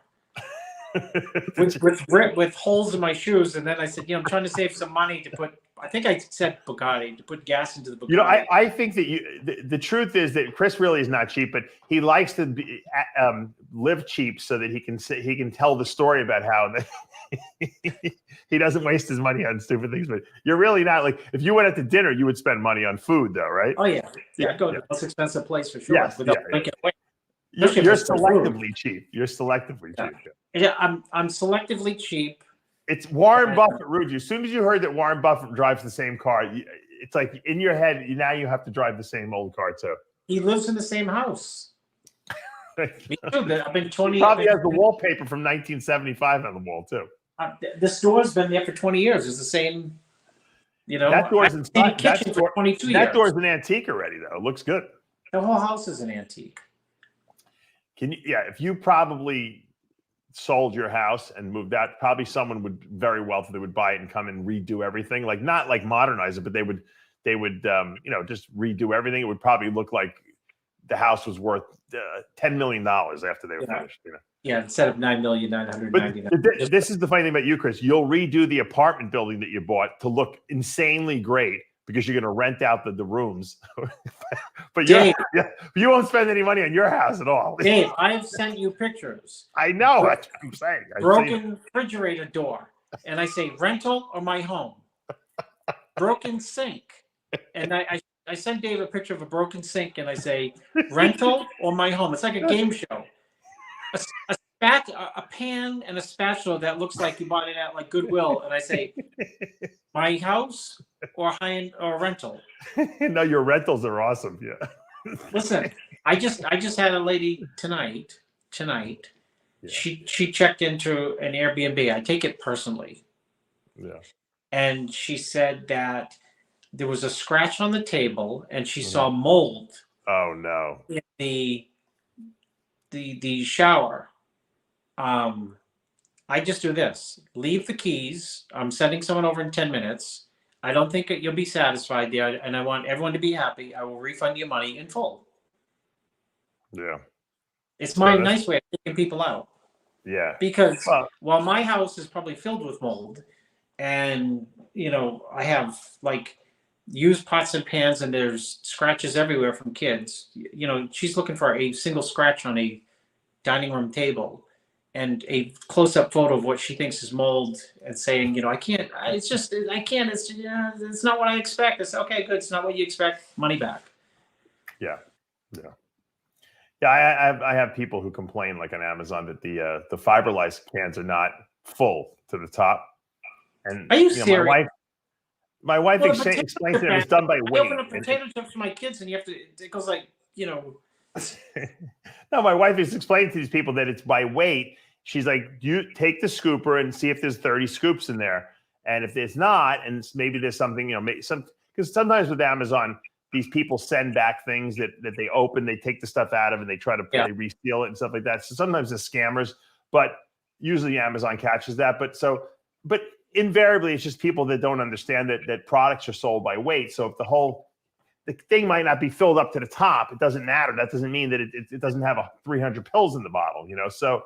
Speaker 4: with holes in my shoes, and then I said, I'm trying to save some money to put. I think I said Bugatti to put gas into the Bugatti.
Speaker 3: I think that the truth is that Chris really is not cheap, but he likes to live cheap so that he can tell the story about how he doesn't waste his money on stupid things. But you're really not like if you went out to dinner, you would spend money on food, though, right?
Speaker 4: Oh yeah, I'd go to the most expensive place for sure. Yes,
Speaker 3: You're selectively cheap. You're selectively cheap.
Speaker 4: Yeah, I'm selectively cheap.
Speaker 3: It's Warren Buffett, Rudy. As soon as you heard that Warren Buffett drives the same car, it's like in your head, now you have to drive the same old car too.
Speaker 4: He lives in the same house. Me too. I've been 20.
Speaker 3: He probably has the wallpaper from 1975 on the wall too.
Speaker 4: The store's been there for 20 years. It's the same.
Speaker 3: That door's inside.
Speaker 4: Kitchen for 22 years.
Speaker 3: That door's an antique already, though. It looks good.
Speaker 4: The whole house is an antique.
Speaker 3: If you probably sold your house and moved out, probably someone would very wealthy that would buy it and come and redo everything, like not like modernize it, but they would just redo everything. It would probably look like the house was worth $10 million after they were finished.
Speaker 4: Yeah, instead of $9,999,000.
Speaker 3: This is the funny thing about you, Chris. You'll redo the apartment building that you bought to look insanely great because you're going to rent out the rooms. But Dave, you won't spend any money on your house at all.
Speaker 4: Dave, I've sent you pictures.
Speaker 3: I know. That's what I'm saying.
Speaker 4: Broken refrigerator door. And I say, rental or my home? Broken sink. And I send Dave a picture of a broken sink, and I say, rental or my home. It's like a game show. A pan and a spatula that looks like you bought it at like Goodwill, and I say, my house or rental.
Speaker 3: No, your rentals are awesome. Yeah.
Speaker 4: Listen, I just had a lady tonight. Yeah. She checked into an Airbnb. I take it personally.
Speaker 3: Yeah.
Speaker 4: And she said that there was a scratch on the table, and she saw mold.
Speaker 3: Oh no!
Speaker 4: In the shower. I just do this: leave the keys. I'm sending someone over in 10 minutes. I don't think you'll be satisfied there, and I want everyone to be happy. I will refund your money in full.
Speaker 3: Yeah,
Speaker 4: it's my nice way of taking people out.
Speaker 3: Yeah,
Speaker 4: because while my house is probably filled with mold, and I have like used pots and pans, and there's scratches everywhere from kids. She's looking for a single scratch on a dining room table and a close-up photo of what she thinks is mold, and saying, I can't, it's not what I expect. It's okay, good. It's not what you expect. Money back.
Speaker 3: Yeah. I have people who complain, like on Amazon, that the fiberglass cans are not full to the top. And
Speaker 4: are you serious?
Speaker 3: My wife explains that it was done by weight.
Speaker 4: I open up potato chips for my kids, and it goes like, No,
Speaker 3: my wife is explaining to these people that it's by weight. She's like, you take the scooper and see if there's 30 scoops in there. And if there's not, and maybe there's something, because sometimes with Amazon, these people send back things that they open, they take the stuff out of, and they try to they reseal it and stuff like that. So sometimes the scammers, but usually Amazon catches that. But invariably, it's just people that don't understand that products are sold by weight. So if the thing might not be filled up to the top, it doesn't matter. That doesn't mean that it doesn't have 300 pills in the bottle, So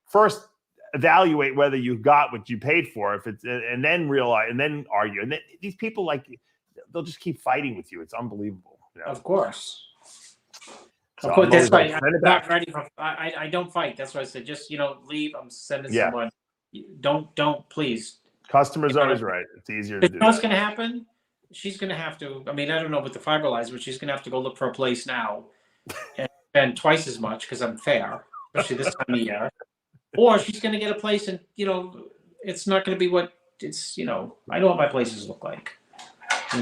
Speaker 3: first evaluate whether you got what you paid for, and then realize, and then argue. And then these people, they'll just keep fighting with you. It's unbelievable.
Speaker 4: Of course.
Speaker 3: So
Speaker 4: of course, that's why I'm not ready for. I don't fight. That's why I said just leave. I'm sending someone. Don't please.
Speaker 3: Customer's always right. It's easier to do.
Speaker 4: What's going to happen? She's going to have to. I mean, I don't know about the fiberglass, but she's going to have to go look for a place now and spend twice as much because I'm fair, especially this time of year. Or she's going to get a place, and it's not going to be what it's. I know what my places look like. I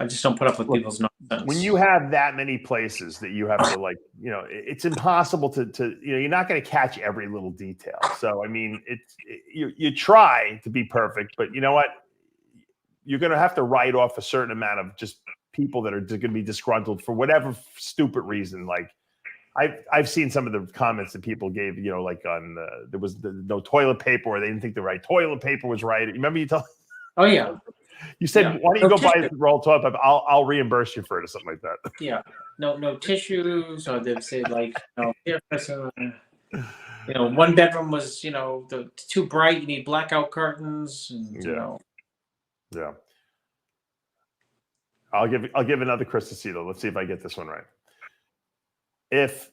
Speaker 4: just don't put up with people's nonsense.
Speaker 3: When you have that many places that you have to it's impossible to you're not going to catch every little detail. So I mean, you try to be perfect, but you know what? You're going to have to write off a certain amount of just people that are going to be disgruntled for whatever stupid reason. Like I've seen some of the comments that people gave, on there was no toilet paper, or they didn't think the right toilet paper was right. Remember you told?
Speaker 4: Oh yeah.
Speaker 3: You said, why don't you go buy a roll of toilet paper? I'll reimburse you for it or something like that.
Speaker 4: Yeah. No tissues, or they've said one bedroom was, too bright. You need blackout curtains. And,
Speaker 3: Yeah. I'll give another Chris Aceto. Let's see if I get this one right. If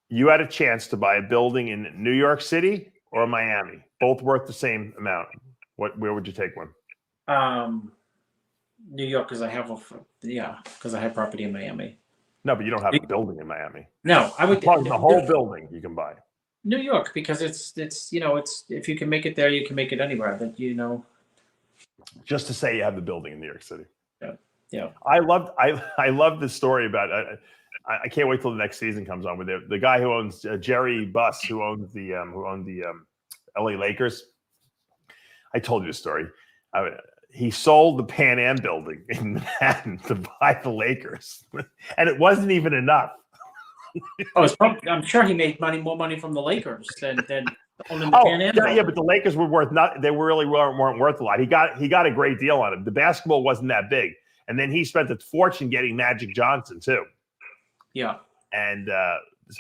Speaker 3: you had a chance to buy a building in New York City or Miami, both worth the same amount, where would you take one?
Speaker 4: New York, because I have property in Miami.
Speaker 3: No, but you don't have a building in Miami.
Speaker 4: No, I would.
Speaker 3: The whole building you can buy.
Speaker 4: New York, because it's if you can make it there, you can make it anywhere. But
Speaker 3: just to say you have the building in New York City.
Speaker 4: Yeah.
Speaker 3: I love the story about. I can't wait till the next season comes on with the guy who owns Jerry Buss, who owned the LA Lakers. I told you the story. He sold the Pan Am building in Manhattan to buy the Lakers, and it wasn't even enough.
Speaker 4: I'm sure he made more money from the Lakers than owning the Pan Am building.
Speaker 3: Yeah, but the Lakers were worth not. They really weren't worth a lot. He got a great deal on it. The basketball wasn't that big, and then he spent a fortune getting Magic Johnson too.
Speaker 4: Yeah,
Speaker 3: and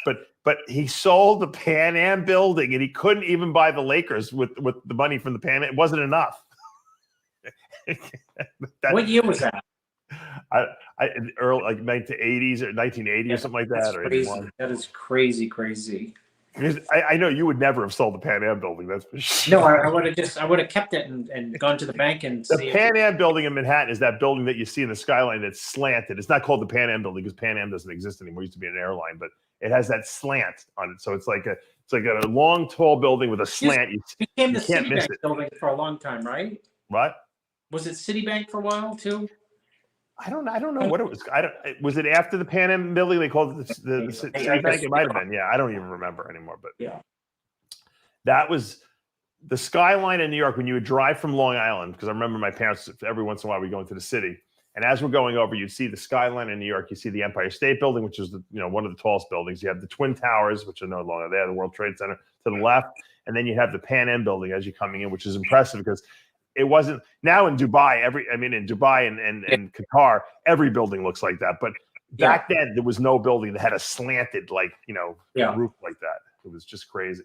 Speaker 3: but he sold the Pan Am building, and he couldn't even buy the Lakers with the money from the Pan Am. It wasn't enough.
Speaker 4: What year was that?
Speaker 3: Early 1980s or 1980 or something like that.
Speaker 4: Crazy. That is crazy.
Speaker 3: Because I know you would never have sold the Pan Am building. That's for sure.
Speaker 4: No, I would have kept it and gone to the bank and
Speaker 3: The
Speaker 4: see.
Speaker 3: Pan Am building in Manhattan is that building that you see in the skyline that's slanted. It's not called the Pan Am building because Pan Am doesn't exist anymore. It used to be an airline, but it has that slant on it. So it's like a long, tall building with a slant.
Speaker 4: It became the
Speaker 3: can't miss
Speaker 4: Citibank
Speaker 3: it.
Speaker 4: building for a long time, right?
Speaker 3: What?
Speaker 4: Was it Citibank for a while too?
Speaker 3: I don't know what it was. Was it after the Pan Am building? They called it the Citibank. It might have been. Yeah, I don't even remember anymore. But
Speaker 4: yeah,
Speaker 3: that was the skyline in New York when you would drive from Long Island. Because I remember my parents every once in a while we go into the city, and as we're going over, you'd see the skyline in New York. You see the Empire State Building, which is one of the tallest buildings. You have the Twin Towers, which are no longer there. The World Trade Center to the left, and then you have the Pan Am building as you're coming in, which is impressive because it wasn't now in Dubai. In Dubai and Qatar, every building looks like that. But back then, there was no building that had a slanted roof like that. It was just crazy.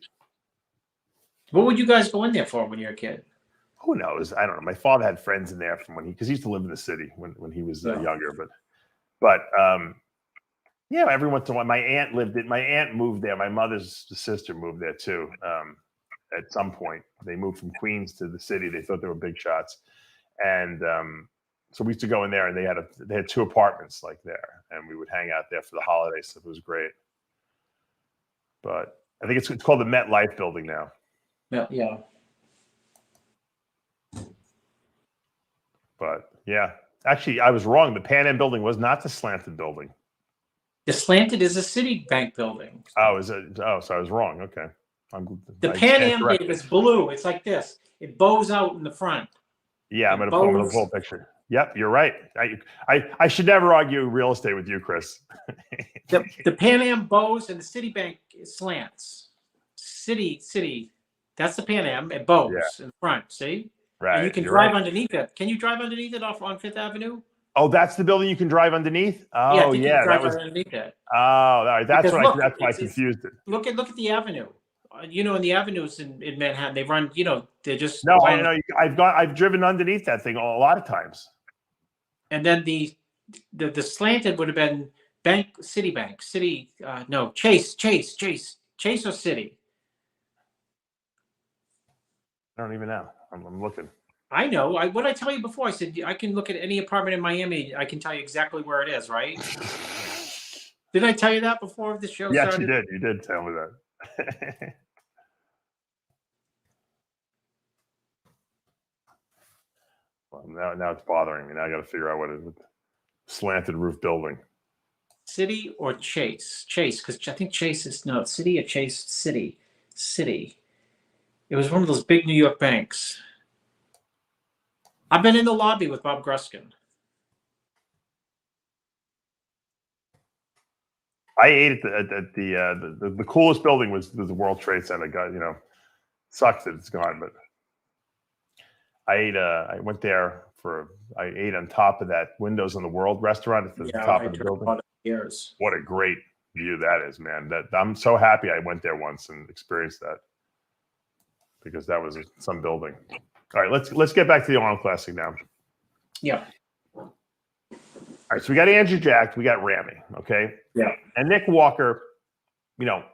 Speaker 4: What would you guys go in there for when you were a kid?
Speaker 3: Who knows? I don't know. My father had friends in there from because he used to live in the city when he was younger. But every once in a while, my aunt lived it. My aunt moved there. My mother's sister moved there too. At some point, they moved from Queens to the city. They thought they were big shots, and so we used to go in there. And they had 2 apartments like there, and we would hang out there for the holidays. So it was great. But I think it's called the MetLife Building now.
Speaker 4: Yeah.
Speaker 3: But yeah, actually, I was wrong. The Pan Am building was not the slanted building.
Speaker 4: The slanted is a Citibank building.
Speaker 3: Oh, is it? Oh, so I was wrong. Okay.
Speaker 4: The Pan Am is blue. It's like this. It bows out in the front.
Speaker 3: Yeah, I'm going to pull the full picture. Yep, you're right. I should never argue real estate with you, Chris.
Speaker 4: the Pan Am bows and the Citibank slants. City. That's the Pan Am. It bows in the front. See?
Speaker 3: Right.
Speaker 4: And you can drive underneath it. Can you drive underneath it off on Fifth Avenue?
Speaker 3: Oh, that's the building you can drive underneath? Oh,
Speaker 4: yeah. That was underneath it.
Speaker 3: Oh, all right. That's why I confused it.
Speaker 4: Look at the avenue. In the avenues in Manhattan, they run. They're just
Speaker 3: I know. I've driven underneath that thing a lot of times.
Speaker 4: And then the slanted would have been Citibank, Chase or City.
Speaker 3: I don't even know. I'm looking.
Speaker 4: I know. What I tell you before, I said I can look at any apartment in Miami. I can tell you exactly where it is, right? Did I tell you that before the show
Speaker 3: yes,
Speaker 4: started?
Speaker 3: You did. You did tell me that. Well, now it's bothering me. Now I got to figure out what it is. Slanted roof building.
Speaker 4: City or Chase? Chase, because I think Chase is City or Chase. City. It was one of those big New York banks. I've been in the lobby with Bob Gruskin.
Speaker 3: I ate at the coolest building was the World Trade Center. Sucks that it's gone, but I went there I ate on top of that Windows on the World restaurant at the top of the building.
Speaker 4: Years.
Speaker 3: What a great view that is, man. I'm so happy I went there once and experienced that because that was some building. All right, let's get back to the Arnold Classic now.
Speaker 4: Yeah.
Speaker 3: All right, so we got Andrew Jack, we got Ramy, okay?
Speaker 4: Yeah.
Speaker 3: And Nick Walker,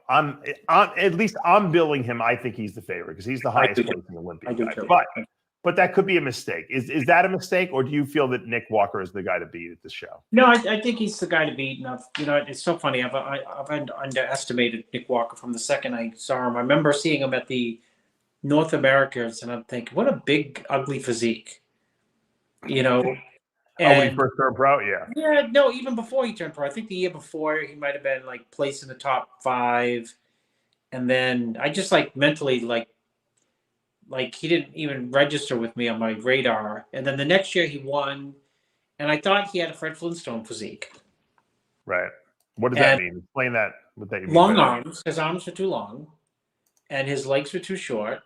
Speaker 3: I'm at least I'm billing him. I think he's the favorite because he's the highest placing Olympian guy. But that could be a mistake. Is that a mistake, or do you feel that Nick Walker is the guy to beat at this show?
Speaker 4: No, I think he's the guy to beat. And it's so funny. I've underestimated Nick Walker from the second I saw him. I remember seeing him at the North Americas, and I'm thinking, what a big, ugly physique. When
Speaker 3: he first turned pro, yeah.
Speaker 4: Yeah, no, even before he turned pro. I think the year before he might have been placed in the top 5, and then I just mentally he didn't even register with me on my radar. And then the next year he won, and I thought he had a Fred Flintstone physique.
Speaker 3: Right. What does that mean? Explain that. What that
Speaker 4: long arms. His arms were too long, and his legs were too short,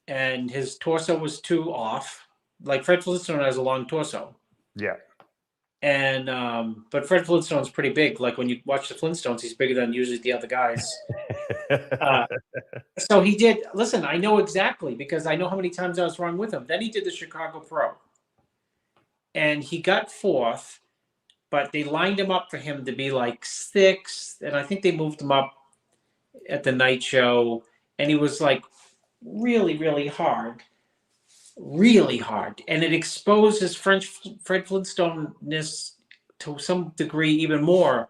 Speaker 4: and his torso was too off. Like Fred Flintstone has a long torso.
Speaker 3: Yeah.
Speaker 4: And but Fred Flintstone's pretty big. Like when you watch the Flintstones, he's bigger than usually the other guys. So he did. Listen, I know exactly because I know how many times I was wrong with him. Then he did the Chicago Pro, and he got 4th, but they lined him up for him to be 6th, and I think they moved him up at the night show, and he was like really, really hard, and it exposed his Fred Flintstone-ness to some degree even more,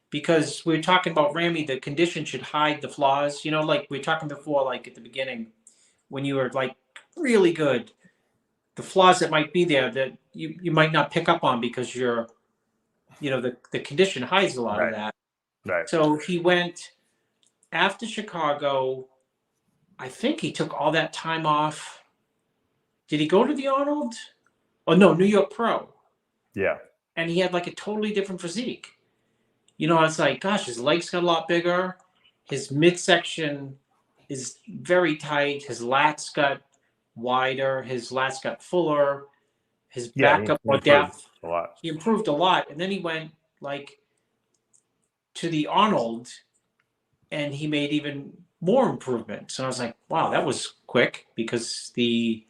Speaker 4: because we were talking about Ramy, the condition should hide the flaws. You know, like we were talking before, like at the beginning, when you were like really good, the flaws that might be there that you might not pick up on because you're, you know, the condition hides a lot of that.
Speaker 3: Right.
Speaker 4: So he went after Chicago. I think he took all that time off. Did he go to the Arnold? Oh no, New York Pro.
Speaker 3: Yeah.
Speaker 4: And he had like a totally different physique. You know, it's like, gosh, his legs got a lot bigger. His midsection is very tight. His lats got wider. His lats got fuller. His back got more depth.
Speaker 3: A lot.
Speaker 4: He improved a lot. And then he went like to the Arnold and he made even more improvements. And I was like, wow, that was quick, because the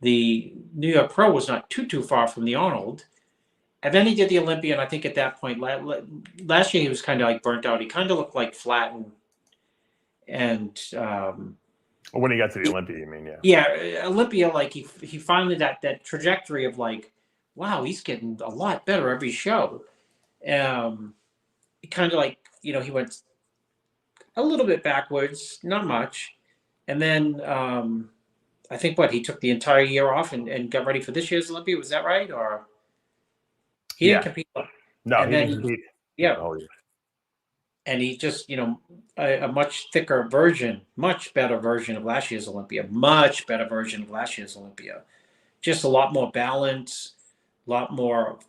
Speaker 4: New York Pro was not too far from the Arnold. And then he did the Olympia, and I think at that point, last year he was kind of like burnt out. He kind of looked like flat and
Speaker 3: when he got to the Olympia, you mean?
Speaker 4: yeah, Olympia, like he finally that trajectory of like, wow, he's getting a lot better every show. He kind of like, you know, he went a little bit backwards, not much, and then I think he took the entire year off and got ready for this year's Olympia. Was that right? Or he didn't compete.
Speaker 3: No,
Speaker 4: and
Speaker 3: he
Speaker 4: then
Speaker 3: didn't compete.
Speaker 4: Yeah.
Speaker 3: Oh, yeah.
Speaker 4: And he just, you know, a much thicker version, much better version of last year's Olympia, Just a lot more balance, a lot more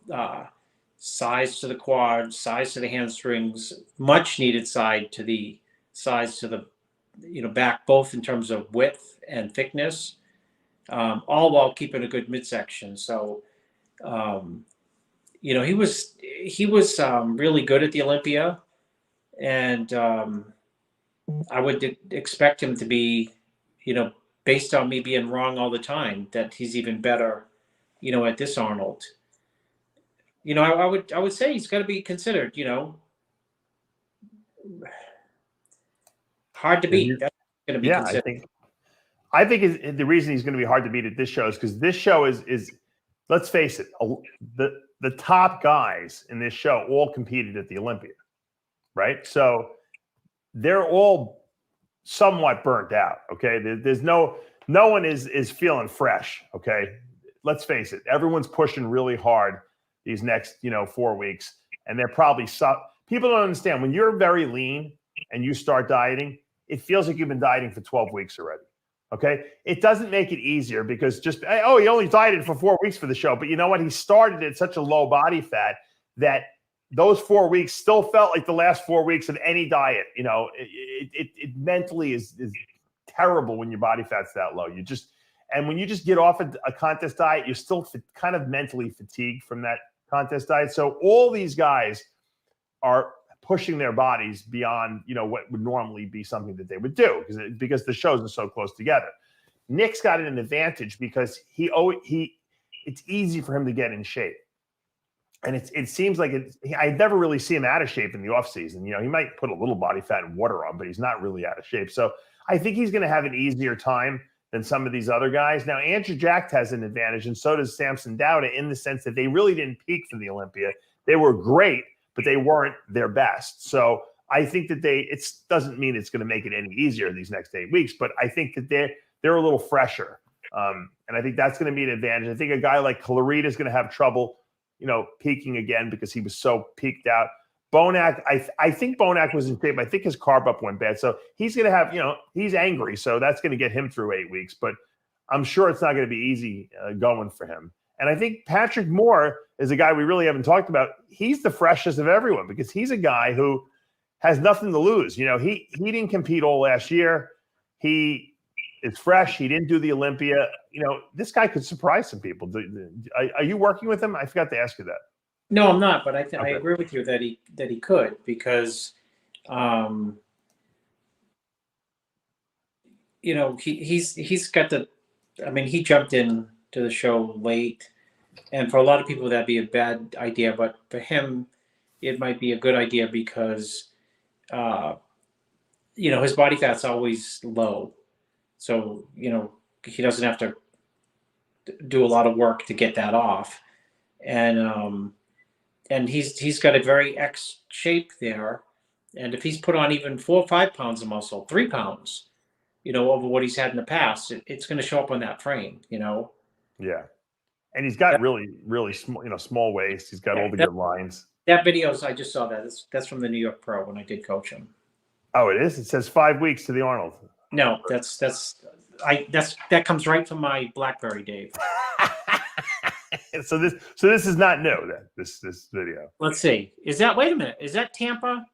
Speaker 4: size to the quads, size to the hamstrings, much needed size to the, you know, back, both in terms of width and thickness, all while keeping a good midsection. So, you know, he was really good at the Olympia. And I would expect him to be, you know, based on me being wrong all the time, that he's even better, you know, at this Arnold. You know, I would say he's got to be considered, you know, hard to beat. That's going to be considered.
Speaker 3: I think the reason he's going to be hard to beat at this show is because this show is, let's face it, the top guys in this show all competed at the Olympia. Right. So they're all somewhat burnt out. Okay. There's no one is feeling fresh. Okay. Let's face it. Everyone's pushing really hard these next, 4 weeks. And they're probably people don't understand when you're very lean and you start dieting, it feels like you've been dieting for 12 weeks already. Okay. It doesn't make it easier because he only dieted for 4 weeks for the show. But you know what? He started at such a low body fat that those 4 weeks still felt like the last 4 weeks of any diet. You know, it mentally is terrible when your body fat's that low. And when you just get off a contest diet, you're still kind of mentally fatigued from that contest diet. So all these guys are pushing their bodies beyond, what would normally be something that they would do because the shows are so close together. Nick's got an advantage because it's easy for him to get in shape. And it seems like I never really see him out of shape in the off season. He might put a little body fat and water on, but he's not really out of shape. So I think he's going to have an easier time than some of these other guys. Now, Andrew Jack has an advantage, and so does Samson Dauda, in the sense that they really didn't peak for the Olympia. They were great, but they weren't their best. So I think that it doesn't mean it's going to make it any easier these next 8 weeks, but I think that they're a little fresher. And I think that's going to be an advantage. I think a guy like Clarita is going to have trouble peaking again because he was so peaked out. Bonac, I think Bonac was in shape. I think his carb up went bad. So he's going to have, he's angry. So that's going to get him through 8 weeks. But I'm sure it's not going to be easy going for him. And I think Patrick Moore is a guy we really haven't talked about. He's the freshest of everyone because he's a guy who has nothing to lose. He didn't compete all last year. He is fresh. He didn't do the Olympia. This guy could surprise some people. Are you working with him? I forgot to ask you that.
Speaker 4: No, I'm not, but I agree with you that he could because, he's got he jumped in to the show late, and for a lot of people that'd be a bad idea, but for him, it might be a good idea because his body fat's always low. So, he doesn't have to do a lot of work to get that off. And he's got a very X shape there. And if he's put on even 4 or 5 pounds of muscle, 3 pounds, over what he's had in the past, it's going to show up on that frame,
Speaker 3: Yeah. And he's got really, really small, small waist. He's got all the good lines.
Speaker 4: That videos, I just saw that. That's from the New York Pro when I did coach him.
Speaker 3: Oh, it is? It says 5 weeks to the Arnold.
Speaker 4: No, that comes right from my BlackBerry, Dave.
Speaker 3: So this is not new then, this video.
Speaker 4: Let's see. Wait a minute. Is that Tampa?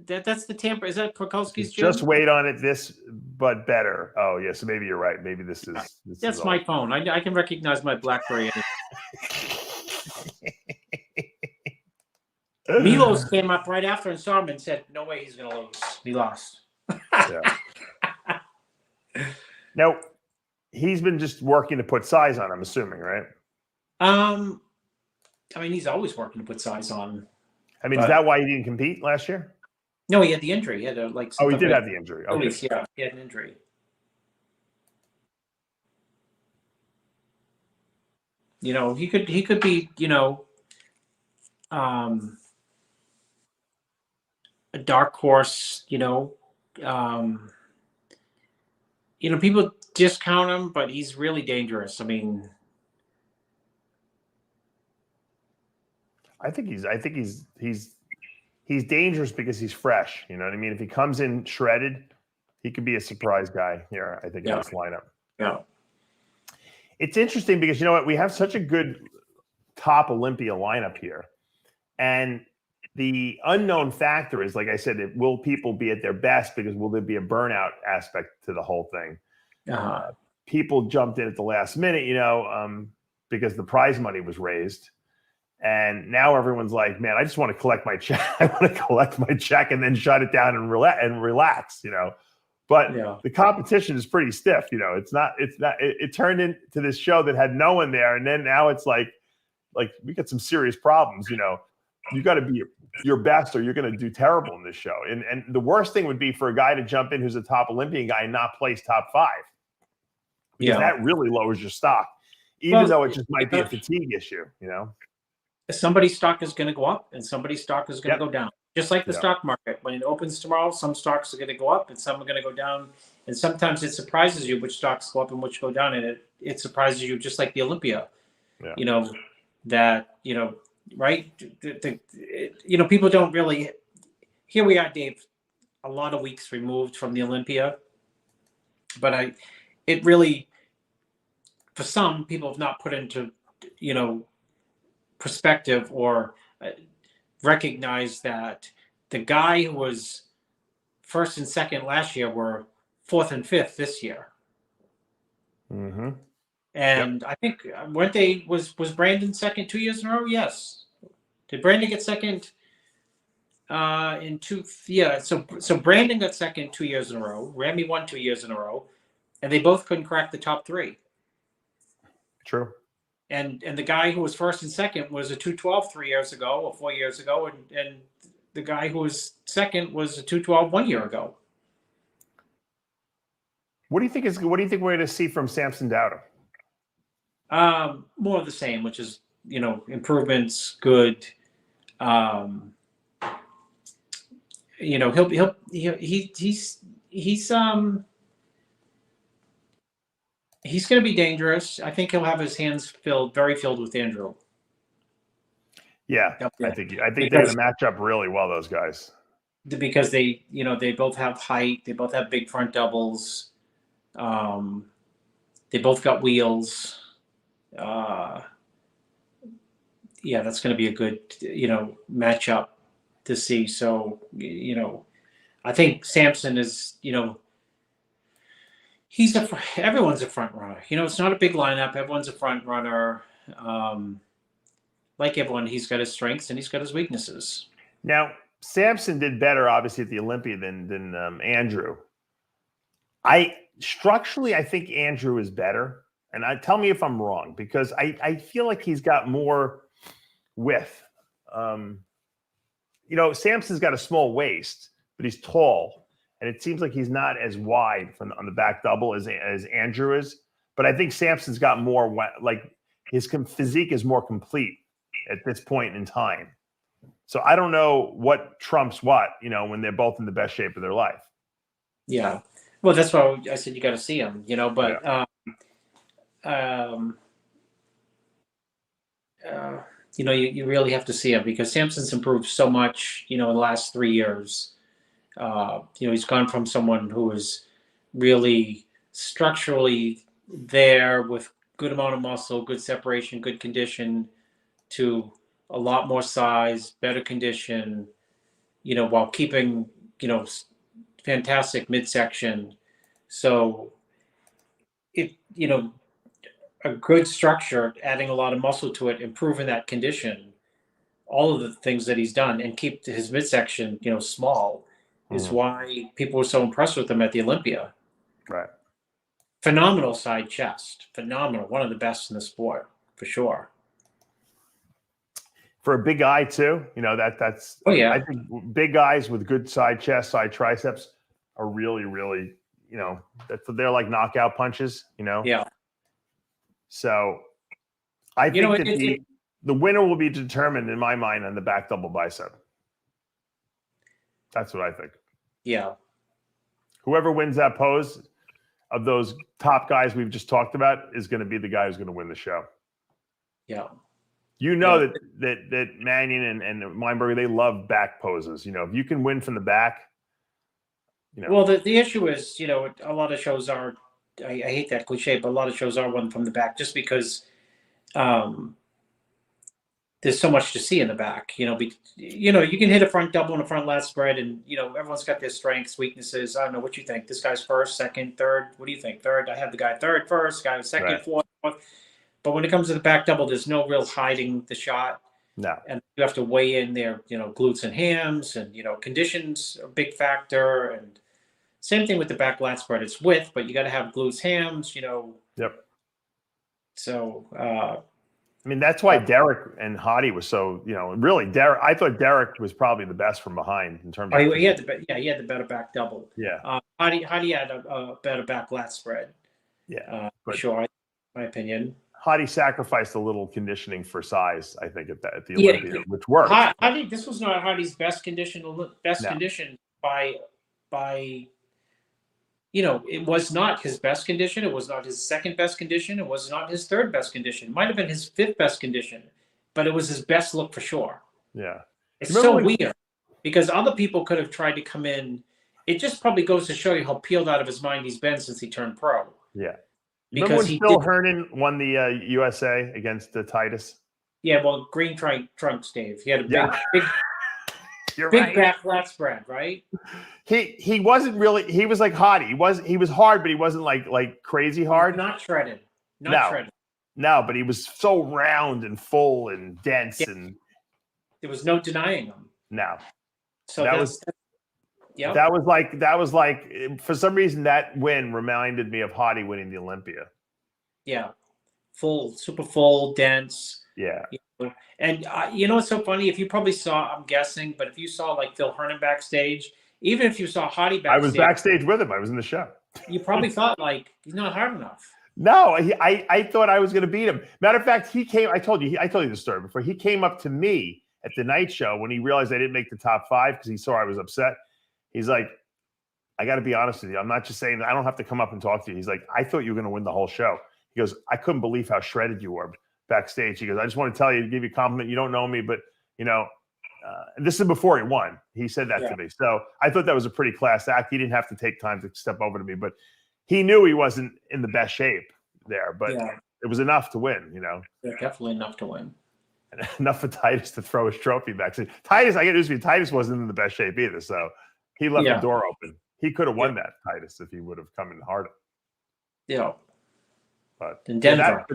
Speaker 4: That's the Tampa. Is that Prokolski's gym?
Speaker 3: Just wait on it, but better. Oh yeah, so maybe you're right. Maybe this is
Speaker 4: That's my phone. I can recognize my BlackBerry. Milos came up right after and saw him and said, "No way, he's gonna lose." He lost.
Speaker 3: Yeah. Now, he's been just working to put size on, I'm assuming, right?
Speaker 4: He's always working to put size on.
Speaker 3: Is that why he didn't compete last year?
Speaker 4: No, he had the injury. He had he
Speaker 3: did have the injury. Okay.
Speaker 4: Yeah, he had an injury. He could be, a dark horse, people discount him, but he's really dangerous. I
Speaker 3: think he's dangerous because he's fresh. You know what I mean? If he comes in shredded, he could be a surprise guy here, I think, in this lineup.
Speaker 4: Yeah.
Speaker 3: It's interesting because you know what? We have such a good top Olympia lineup here. And the unknown factor is, like I said, will people be at their best? Because will there be a burnout aspect to the whole thing? People jumped in at the last minute, because the prize money was raised. And now everyone's like, man, I just want to collect my check. I want to collect my check and then shut it down and relax, But the competition is pretty stiff, it turned into this show that had no one there. And then now it's like we got some serious problems, You got to be your best or you're going to do terrible in this show. And the worst thing would be for a guy to jump in who's a top Olympian guy and not place top 5. Because that really lowers your stock, even though it just might be a fatigue issue,
Speaker 4: Somebody's stock is going to go up and somebody's stock is going to go down. Just like the stock market. When it opens tomorrow, some stocks are going to go up and some are going to go down. And sometimes it surprises you which stocks go up and which go down. And it surprises you just like the Olympia, right? People don't really. Here we are, Dave, a lot of weeks removed from the Olympia, but it really, for some people, have not put into perspective or recognize that the guy who was first and second last year were 4th and 5th this year.
Speaker 3: Mm-hmm.
Speaker 4: And I think was Brandon second 2 years in a row? Yes. Did Brandon get second in 2? Yeah. So Brandon got second 2 years in a row. Ramy won 2 years in a row, and they both couldn't crack the top 3.
Speaker 3: True.
Speaker 4: And the guy who was first and second was a 212 3 years ago or 4 years ago, and the guy who was second was a 212 1 year ago.
Speaker 3: What do you think we're going to see from Samson Dauda?
Speaker 4: More of the same, which is improvements, good. He's going to be dangerous. I think he'll have his hands very filled with Andrew.
Speaker 3: Yeah, I think they're going to match up really well, those guys.
Speaker 4: Because they both have height. They both have big front doubles. They both got wheels. That's going to be a good, matchup to see. So, I think Samson is, everyone's a front runner. It's not a big lineup. Everyone's a front runner. Like everyone, he's got his strengths and he's got his weaknesses.
Speaker 3: Now, Samson did better, obviously, at the Olympia than Andrew. Structurally, I think Andrew is better. And tell me if I'm wrong, because I feel like he's got more width. Samson's got a small waist, but he's tall. and it seems like he's not as wide on the back double as Andrew is. But I think Samson's got more, like his physique is more complete at this point in time. So I don't know what trumps what, when they're both in the best shape of their life.
Speaker 4: Yeah. Well, that's why I said you got to see him, but you really have to see him because Samson's improved so much, in the last 3 years. He's gone from someone who was really structurally there with good amount of muscle, good separation, good condition, to a lot more size, better condition, while keeping, fantastic midsection. So a good structure, adding a lot of muscle to it, improving that condition, all of the things that he's done, and keep his midsection, small, is why people were so impressed with him at the Olympia.
Speaker 3: Right.
Speaker 4: Phenomenal side chest. Phenomenal. One of the best in the sport, for sure.
Speaker 3: For a big guy too, that's.
Speaker 4: Oh yeah.
Speaker 3: I think big guys with good side chest, side triceps are really, really, they're like knockout punches.
Speaker 4: Yeah.
Speaker 3: So I think that the winner will be determined in my mind on the back double bicep. That's what I think.
Speaker 4: Yeah.
Speaker 3: Whoever wins that pose of those top guys we've just talked about is going to be the guy who's going to win the show.
Speaker 4: Yeah.
Speaker 3: That Mannion and Weinberger, they love back poses. If you can win from the back,
Speaker 4: Well, the issue is, a lot of shows are, I hate that cliche, but a lot of shows are won from the back just because there's so much to see in the back. You can hit a front double and a front lat spread, and everyone's got their strengths, weaknesses. I don't know what you think. This guy's first, second, third. What do you think? Third. I have the guy third first, guy second,
Speaker 3: right.
Speaker 4: fourth. But when it comes to the back double, there's no real hiding the shot.
Speaker 3: No.
Speaker 4: And you have to weigh in their, glutes and hams, and conditions are a big factor. And same thing with the back lat spread. It's width, but you got to have glutes, hams.
Speaker 3: Yep.
Speaker 4: So.
Speaker 3: That's why Derek and Hadi was so, really Derek. I thought Derek was probably the best from behind in terms of.
Speaker 4: He had the better back double.
Speaker 3: Yeah.
Speaker 4: Hadi had a better back lat spread.
Speaker 3: Yeah.
Speaker 4: For sure, in my opinion.
Speaker 3: Hadi sacrificed a little conditioning for size, I think, at the Olympia, which worked.
Speaker 4: Hadi, this was not Hadi's best condition by. It was not his best condition. It was not his second best condition. It was not his third best condition. It might have been his fifth best condition, but it was his best look for sure.
Speaker 3: Yeah.
Speaker 4: It's so weird because other people could have tried to come in. It just probably goes to show you how peeled out of his mind he's been since he turned pro.
Speaker 3: Yeah.
Speaker 4: Because
Speaker 3: remember when Phil Hernan won the USA against Titus?
Speaker 4: Yeah, well, green trunks, Dave. He had a big
Speaker 3: big
Speaker 4: back lat spread, right?
Speaker 3: He wasn't really. He was like Hadi. He was hard, but he wasn't like crazy hard.
Speaker 4: Not shredded. Shredded.
Speaker 3: No, but he was so round and full and dense, and
Speaker 4: there was no denying him.
Speaker 3: No.
Speaker 4: So
Speaker 3: that was like for some reason that win reminded me of Hadi winning the Olympia.
Speaker 4: Yeah, super full, dense.
Speaker 3: Yeah.
Speaker 4: And what's so funny? If you probably saw, I'm guessing, but if you saw like Phil Hernan backstage, even if you saw Hadi backstage,
Speaker 3: I was backstage with him. I was in the show.
Speaker 4: You probably thought like he's not hard enough.
Speaker 3: No, I thought I was going to beat him. Matter of fact, he came. I told you the story before. He came up to me at the night show when he realized I didn't make the top 5 because he saw I was upset. He's like, I got to be honest with you. I'm not just saying that. I don't have to come up and talk to you. He's like, I thought you were going to win the whole show. He goes, I couldn't believe how shredded you were backstage. He goes, I just want to tell you, to give you a compliment. You don't know me, but this is before he won. He said that to me. So I thought that was a pretty class act. He didn't have to take time to step over to me, but he knew he wasn't in the best shape there, but it was enough to win,
Speaker 4: Yeah, definitely enough to win.
Speaker 3: And enough for Titus to throw his trophy back. So Titus, I get news for you, Titus wasn't in the best shape either, so he left the door open. He could have won that, Titus, if he would have come in harder.
Speaker 4: Yeah.
Speaker 3: But
Speaker 4: in Denver.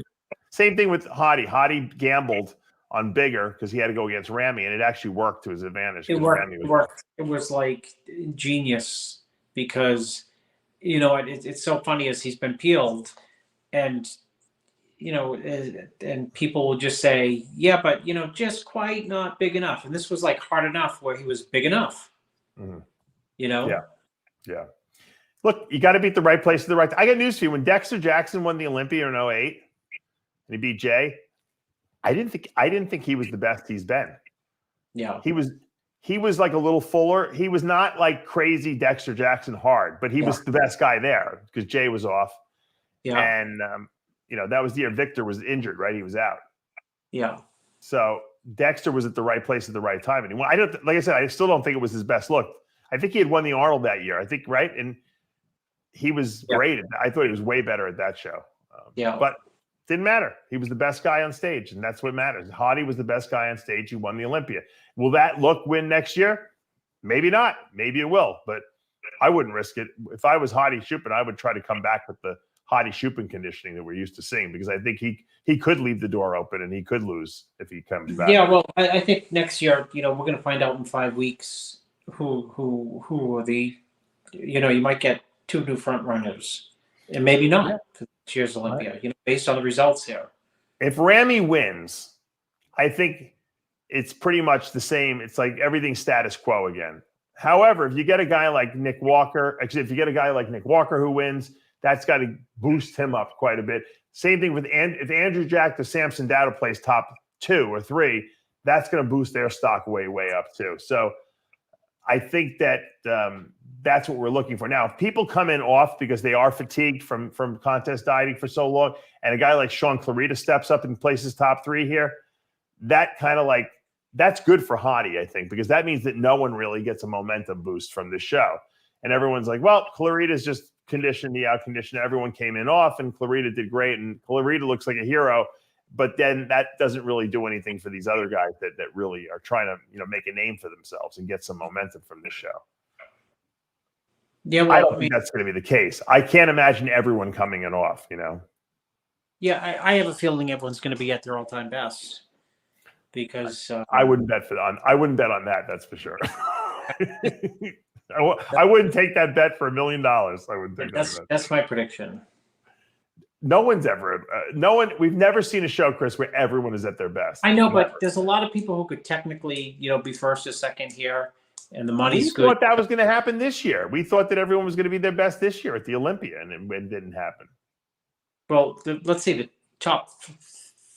Speaker 3: Same thing with Hadi. Hadi gambled on bigger because he had to go against Ramy, and it actually worked to his advantage.
Speaker 4: It worked. It was like genius because, it's so funny as he's been peeled and, and people will just say, yeah, but, just quite not big enough. And this was like hard enough where he was big enough,
Speaker 3: Mm-hmm.
Speaker 4: Yeah.
Speaker 3: Yeah. Look, you got to be at the right place at the right time. I got news for you. When Dexter Jackson won the Olympia in 08 and he beat Jay, I didn't think he was the best he's been.
Speaker 4: Yeah.
Speaker 3: He was like a little fuller. He was not like crazy Dexter Jackson hard, but he was the best guy there because Jay was off.
Speaker 4: Yeah.
Speaker 3: And that was the year Victor was injured, right? He was out.
Speaker 4: Yeah.
Speaker 3: So Dexter was at the right place at the right time. And like I said, I still don't think it was his best look. I think he had won the Arnold that year. I think, right? And he was great. I thought he was way better at that show. But didn't matter. He was the best guy on stage, and that's what matters. Hottie was the best guy on stage. He won the Olympia. Will that look win next year? Maybe not. Maybe it will, but I wouldn't risk it. If I was Hottie Chupin, I would try to come back with the Hottie Chupin conditioning that we're used to seeing, because I think he could leave the door open and he could lose if he comes back.
Speaker 4: Yeah, well, I think next year, we're going to find out in 5 weeks who are the, you might get 2 new front runners, and maybe not for this year's Olympia, based on the results here.
Speaker 3: If Ramy wins, I think it's pretty much the same. It's like everything's status quo again. However, if you get a guy like Nick Walker who wins, that's got to boost him up quite a bit. Same thing with if Andrew Jack to Samson Dauda plays top 2 or 3, that's going to boost their stock way, way up too. So I think that that's what we're looking for. Now, if people come in off because they are fatigued from contest dieting for so long, and a guy like Sean Clarita steps up and places top 3 here, that kind of that's good for Hottie, I think, because that means that no one really gets a momentum boost from this show. And everyone's like, well, Clarita's just conditioned, the out-conditioned. Everyone came in off, and Clarita did great, and Clarita looks like a hero. But then that doesn't really do anything for these other guys that really are trying to, make a name for themselves and get some momentum from this show.
Speaker 4: Yeah, well,
Speaker 3: I don't think that's going to be the case. I can't imagine everyone coming in off,
Speaker 4: Yeah, I have a feeling everyone's going to be at their all-time best, because
Speaker 3: I wouldn't bet I wouldn't bet on that. That's for sure. I wouldn't take that bet for $1 million. I wouldn't take that bet. That's
Speaker 4: my prediction.
Speaker 3: We've never seen a show, Chris, where everyone is at their best.
Speaker 4: I know, but there's a lot of people who could technically, be first or second here, and the money's good.
Speaker 3: We thought that was going to happen this year. We thought that everyone was going to be their best this year at the Olympia, and it didn't happen.
Speaker 4: Well, let's say the top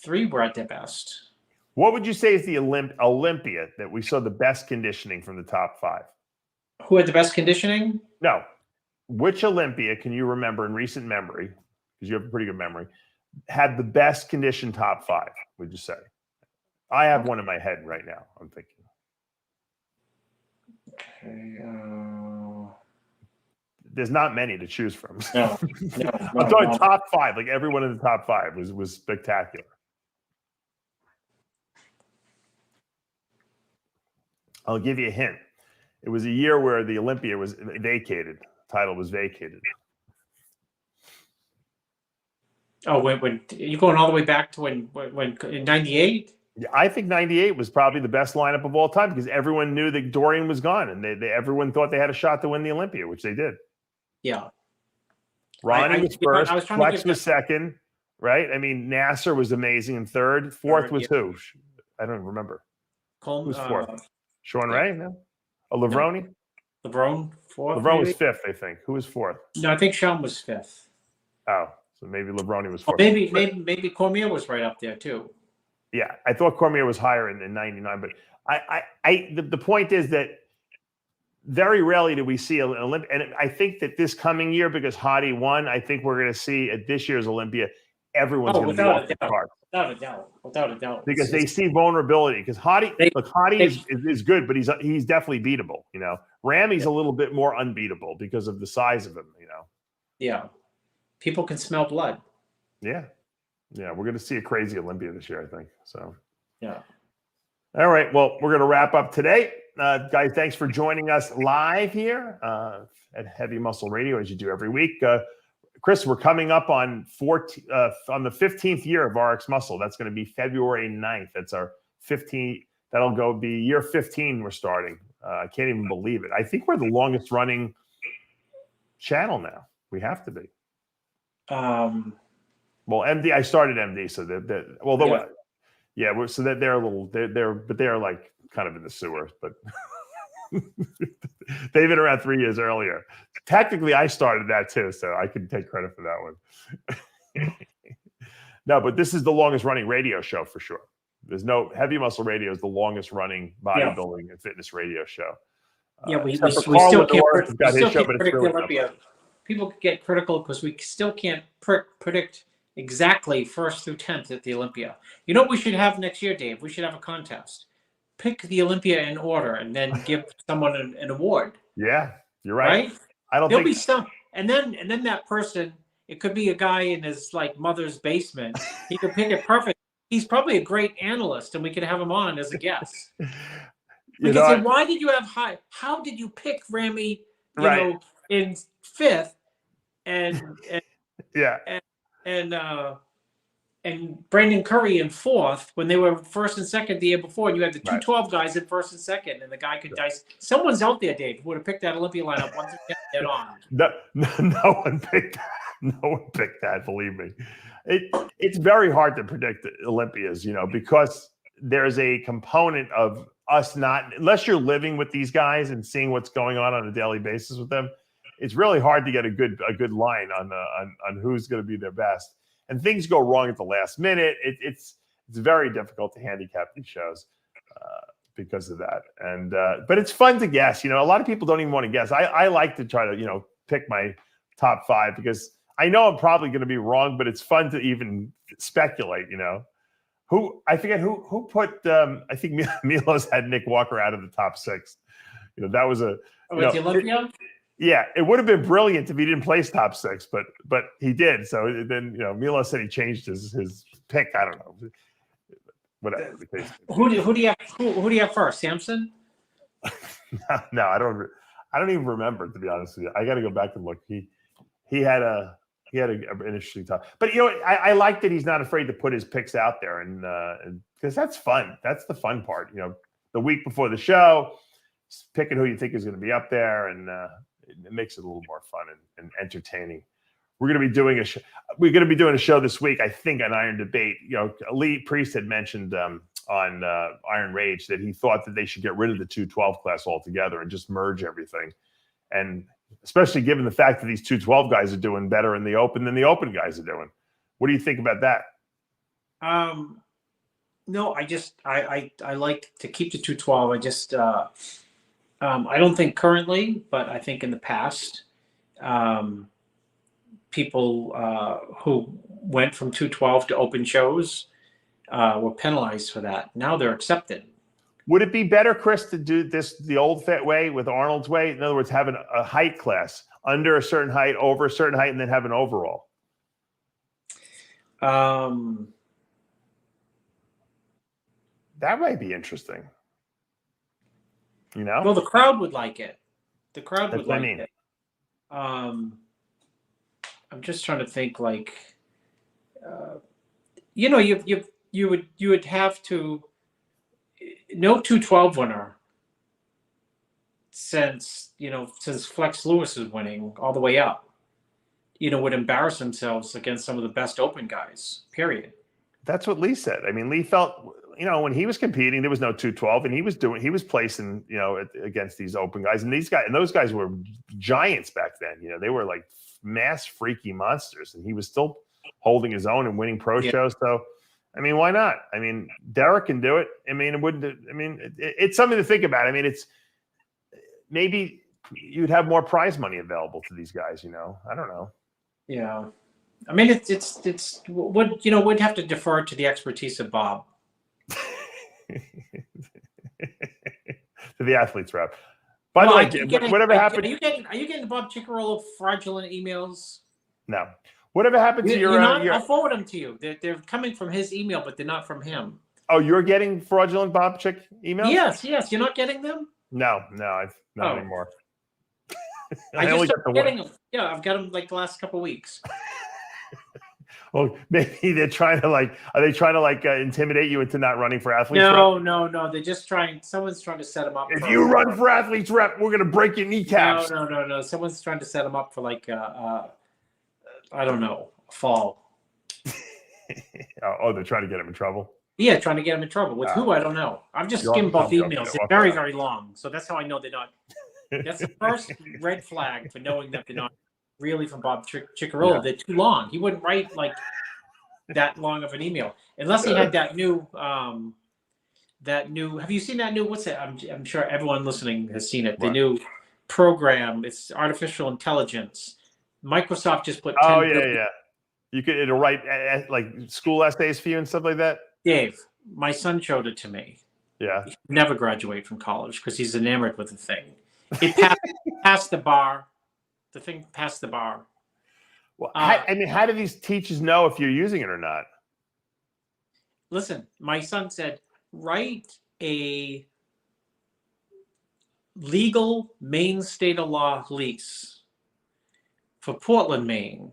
Speaker 4: 3 were at their best.
Speaker 3: What would you say is the Olympia that we saw the best conditioning from the top 5?
Speaker 4: Who had the best conditioning?
Speaker 3: No. Which Olympia can you remember in recent memory, because you have a pretty good memory, had the best conditioned top 5, would you say? I have one in my head right now, I'm thinking.
Speaker 4: Okay.
Speaker 3: There's not many to choose from.
Speaker 4: No,
Speaker 3: I'm talking top 5. Like everyone in the top 5 was spectacular. I'll give you a hint. It was a year where the Olympia was vacated. The title was vacated.
Speaker 4: Oh, when you're going all the way back to when in 98?
Speaker 3: Yeah, I think 98 was probably the best lineup of all time, because everyone knew that Dorian was gone, and everyone thought they had a shot to win the Olympia, which they did.
Speaker 4: Yeah.
Speaker 3: Ronnie was first. Flex was second, right? I mean, Nasser was amazing in third. Fourth was who? I don't remember.
Speaker 4: Who
Speaker 3: was fourth? Sean Ray? No. Lavroni?
Speaker 4: Lavrone, fourth.
Speaker 3: Lavrone was fifth, I think. Who was fourth?
Speaker 4: No, I think Sean was fifth.
Speaker 3: Oh, so maybe Lavroni was fourth.
Speaker 4: Maybe Cormier was right up there too.
Speaker 3: Yeah, I thought Cormier was higher in 99, but the point is that very rarely do we see an Olympia. And I think that this coming year, because Hottie won, I think we're going to see at this year's Olympia, everyone's going to be off the card.
Speaker 4: Without a doubt.
Speaker 3: Because they see vulnerability. Because Hottie is good, but he's definitely beatable. Ramy's a little bit more unbeatable because of the size of him.
Speaker 4: Yeah, people can smell blood.
Speaker 3: Yeah, we're going to see a crazy Olympia this year, I think. So
Speaker 4: yeah.
Speaker 3: All right. Well, we're going to wrap up today, guys. Thanks for joining us live here at Heavy Muscle Radio, as you do every week. Chris, we're coming up on on the 15th year of RX Muscle. That's going to be February 9th. That's our 15th. That'll be year 15 we're starting. I can't even believe it. I think we're the longest running channel now. We have to be. Well, MD, I started MD, so so that they're a little, they're like kind of in the sewer, but They've been around 3 years earlier. Technically, I started that too, so I can take credit for that one. No, but this is the longest running radio show for sure. There's no Heavy Muscle Radio is the longest running bodybuilding and fitness radio show.
Speaker 4: We
Speaker 3: except for
Speaker 4: still
Speaker 3: Carl
Speaker 4: can't,
Speaker 3: Lenore, who's got
Speaker 4: we
Speaker 3: his
Speaker 4: still
Speaker 3: show, but
Speaker 4: can't
Speaker 3: it's
Speaker 4: predict
Speaker 3: really
Speaker 4: the Olympia. People get critical because we still can't predict exactly 1st through 10th at the Olympia. You know what we should have next year, Dave? We should have a contest. Pick the Olympia in order and then give someone an award.
Speaker 3: Yeah, you're right.
Speaker 4: Right?
Speaker 3: I don't
Speaker 4: There'll
Speaker 3: think
Speaker 4: be some, and then that person, it could be a guy in his like mother's basement. He could pick it perfect. He's probably a great analyst, and we could have him on as a guest. We could say, why did you have high? How did you pick Ramy? You know, in 5th, and Brandon Curry in 4th when they were 1st and 2nd the year before, and you had the 212 guys in 1st and 2nd, and the guy could dice. Someone's out there, Dave, who would have picked that Olympia lineup once they get on.
Speaker 3: No one picked that. No one picked that. Believe me, it's very hard to predict Olympias, because there's a component of us not, unless you're living with these guys and seeing what's going on a daily basis with them. It's really hard to get a good line on who's going to be their best. And things go wrong at the last minute. It's very difficult to handicap these shows because of that. And but it's fun to guess. A lot of people don't even want to guess. I like to try to pick my top 5 because I know I'm probably going to be wrong, but it's fun to even speculate. Who I forget who put. I think Milos had Nick Walker out of the top 6. That was a. Yeah, it would have been brilliant if he didn't place top 6, but he did. So then, Milo said he changed his pick. I don't know, whatever the case.
Speaker 4: Who do you have first, Samson?
Speaker 3: No, I don't even remember, to be honest with you. I got to go back and look. He had an interesting time, but I like that he's not afraid to put his picks out there, and because that's fun. That's the fun part. The week before the show, picking who you think is going to be up there, and it makes it a little more fun and entertaining. We're going to be doing a show this week, I think, on Iron Debate. Lee Priest had mentioned on Iron Rage that he thought that they should get rid of the 212 class altogether and just merge everything. And especially given the fact that these 212 guys are doing better in the open than the open guys are doing. What do you think about that?
Speaker 4: No, I like to keep the 212. I just I don't think currently, but I think in the past, people who went from 212 to open shows were penalized for that. Now they're accepted.
Speaker 3: Would it be better, Chris, to do this the old fit way with Arnold's way? In other words, having a height class under a certain height, over a certain height, and then have an overall? That might be interesting.
Speaker 4: Well, the crowd would like it. The crowd would like it. I'm just trying to think. Like, you would have to no 212 winner since Flex Lewis is winning all the way up. Would embarrass themselves against some of the best open guys. Period.
Speaker 3: That's what Lee said. I mean, Lee felt. When he was competing, there was no 212, and he was placing, against these open guys, and those guys were giants back then. They were like mass freaky monsters, and he was still holding his own and winning pro shows. So, I mean, why not? I mean, Derek can do it. I mean, it's something to think about. I mean, it's maybe you'd have more prize money available to these guys. I don't know.
Speaker 4: Yeah, I mean, it's would have to defer to the expertise of Bob.
Speaker 3: To the athletes rep. By the way, whatever happened?
Speaker 4: Are you getting Bob Ciccarello fraudulent emails?
Speaker 3: No. Whatever happened to your?
Speaker 4: I'll forward them to you. They're coming from his email, but they're not from him.
Speaker 3: Oh, you're getting fraudulent Bob Chick emails?
Speaker 4: Yes. You're not getting them?
Speaker 3: No, I've not anymore.
Speaker 4: I just started getting them. Yeah, I've got them like the last couple of weeks.
Speaker 3: Well, maybe they're trying to intimidate you into not running for athletes rep?
Speaker 4: No. They're just someone's trying to set them up.
Speaker 3: If you run for athletes rep, we're going to break your kneecaps.
Speaker 4: No. Someone's trying to set them up for I don't know, fall.
Speaker 3: Oh, they're trying to get him in trouble?
Speaker 4: Yeah, trying to get him in trouble. With who, I don't know. I've just skimmed both emails. They're very, very long. So that's how I know they're not. That's the first red flag for knowing that they're not really from Bob Ciccarello. Yeah. They're too long. He wouldn't write like that long of an email unless he had that new. Have you seen that new? What's it? I'm sure everyone listening has seen it. The new program. It's artificial intelligence. Microsoft just put.
Speaker 3: Oh yeah. It'll write like school essays for you and stuff like that.
Speaker 4: Dave, my son showed it to me.
Speaker 3: Yeah.
Speaker 4: He never graduate from college because he's enamored with the thing. It passed the bar. The thing passed the bar.
Speaker 3: Well, how do these teachers know if you're using it or not?
Speaker 4: Listen, my son said, write a legal Maine state of law lease for Portland, Maine,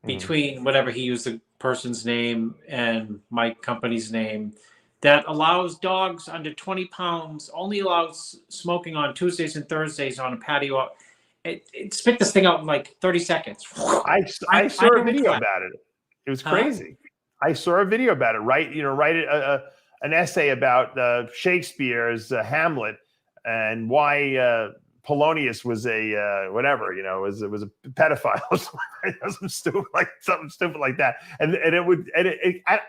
Speaker 4: between whatever he used the person's name and my company's name, that allows dogs under 20 pounds, only allows smoking on Tuesdays and Thursdays on a patio. It spit this thing out in like 30 seconds.
Speaker 3: I saw a video about it. It was crazy. I saw a video about it. Write an essay about Shakespeare's Hamlet and why Polonius was a whatever, was a pedophile or something stupid like that. And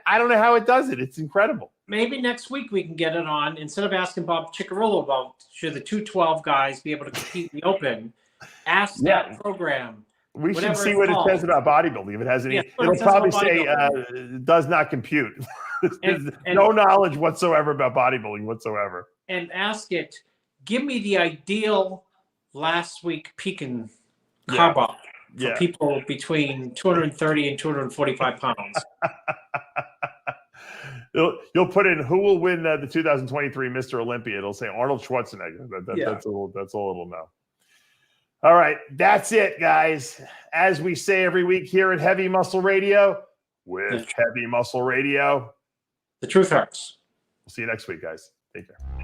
Speaker 3: I don't know how it does it. It's incredible.
Speaker 4: Maybe next week we can get it on. Instead of asking Bob Ciccarello about should the 212 guys be able to compete in the Open, ask that program.
Speaker 3: We should see what it says about bodybuilding. If it has any, it'll probably say does not compute. There's no knowledge whatsoever about bodybuilding whatsoever.
Speaker 4: And ask it, give me the ideal last week peaking carb up for people between 230 and 245 pounds.
Speaker 3: You'll put in who will win the 2023 Mr. Olympia. It'll say Arnold Schwarzenegger. That's all it'll know. All right, that's it, guys. As we say every week here at Heavy Muscle Radio, with Heavy Muscle Radio,
Speaker 4: the truth hurts.
Speaker 3: We'll see you next week, guys. Take care.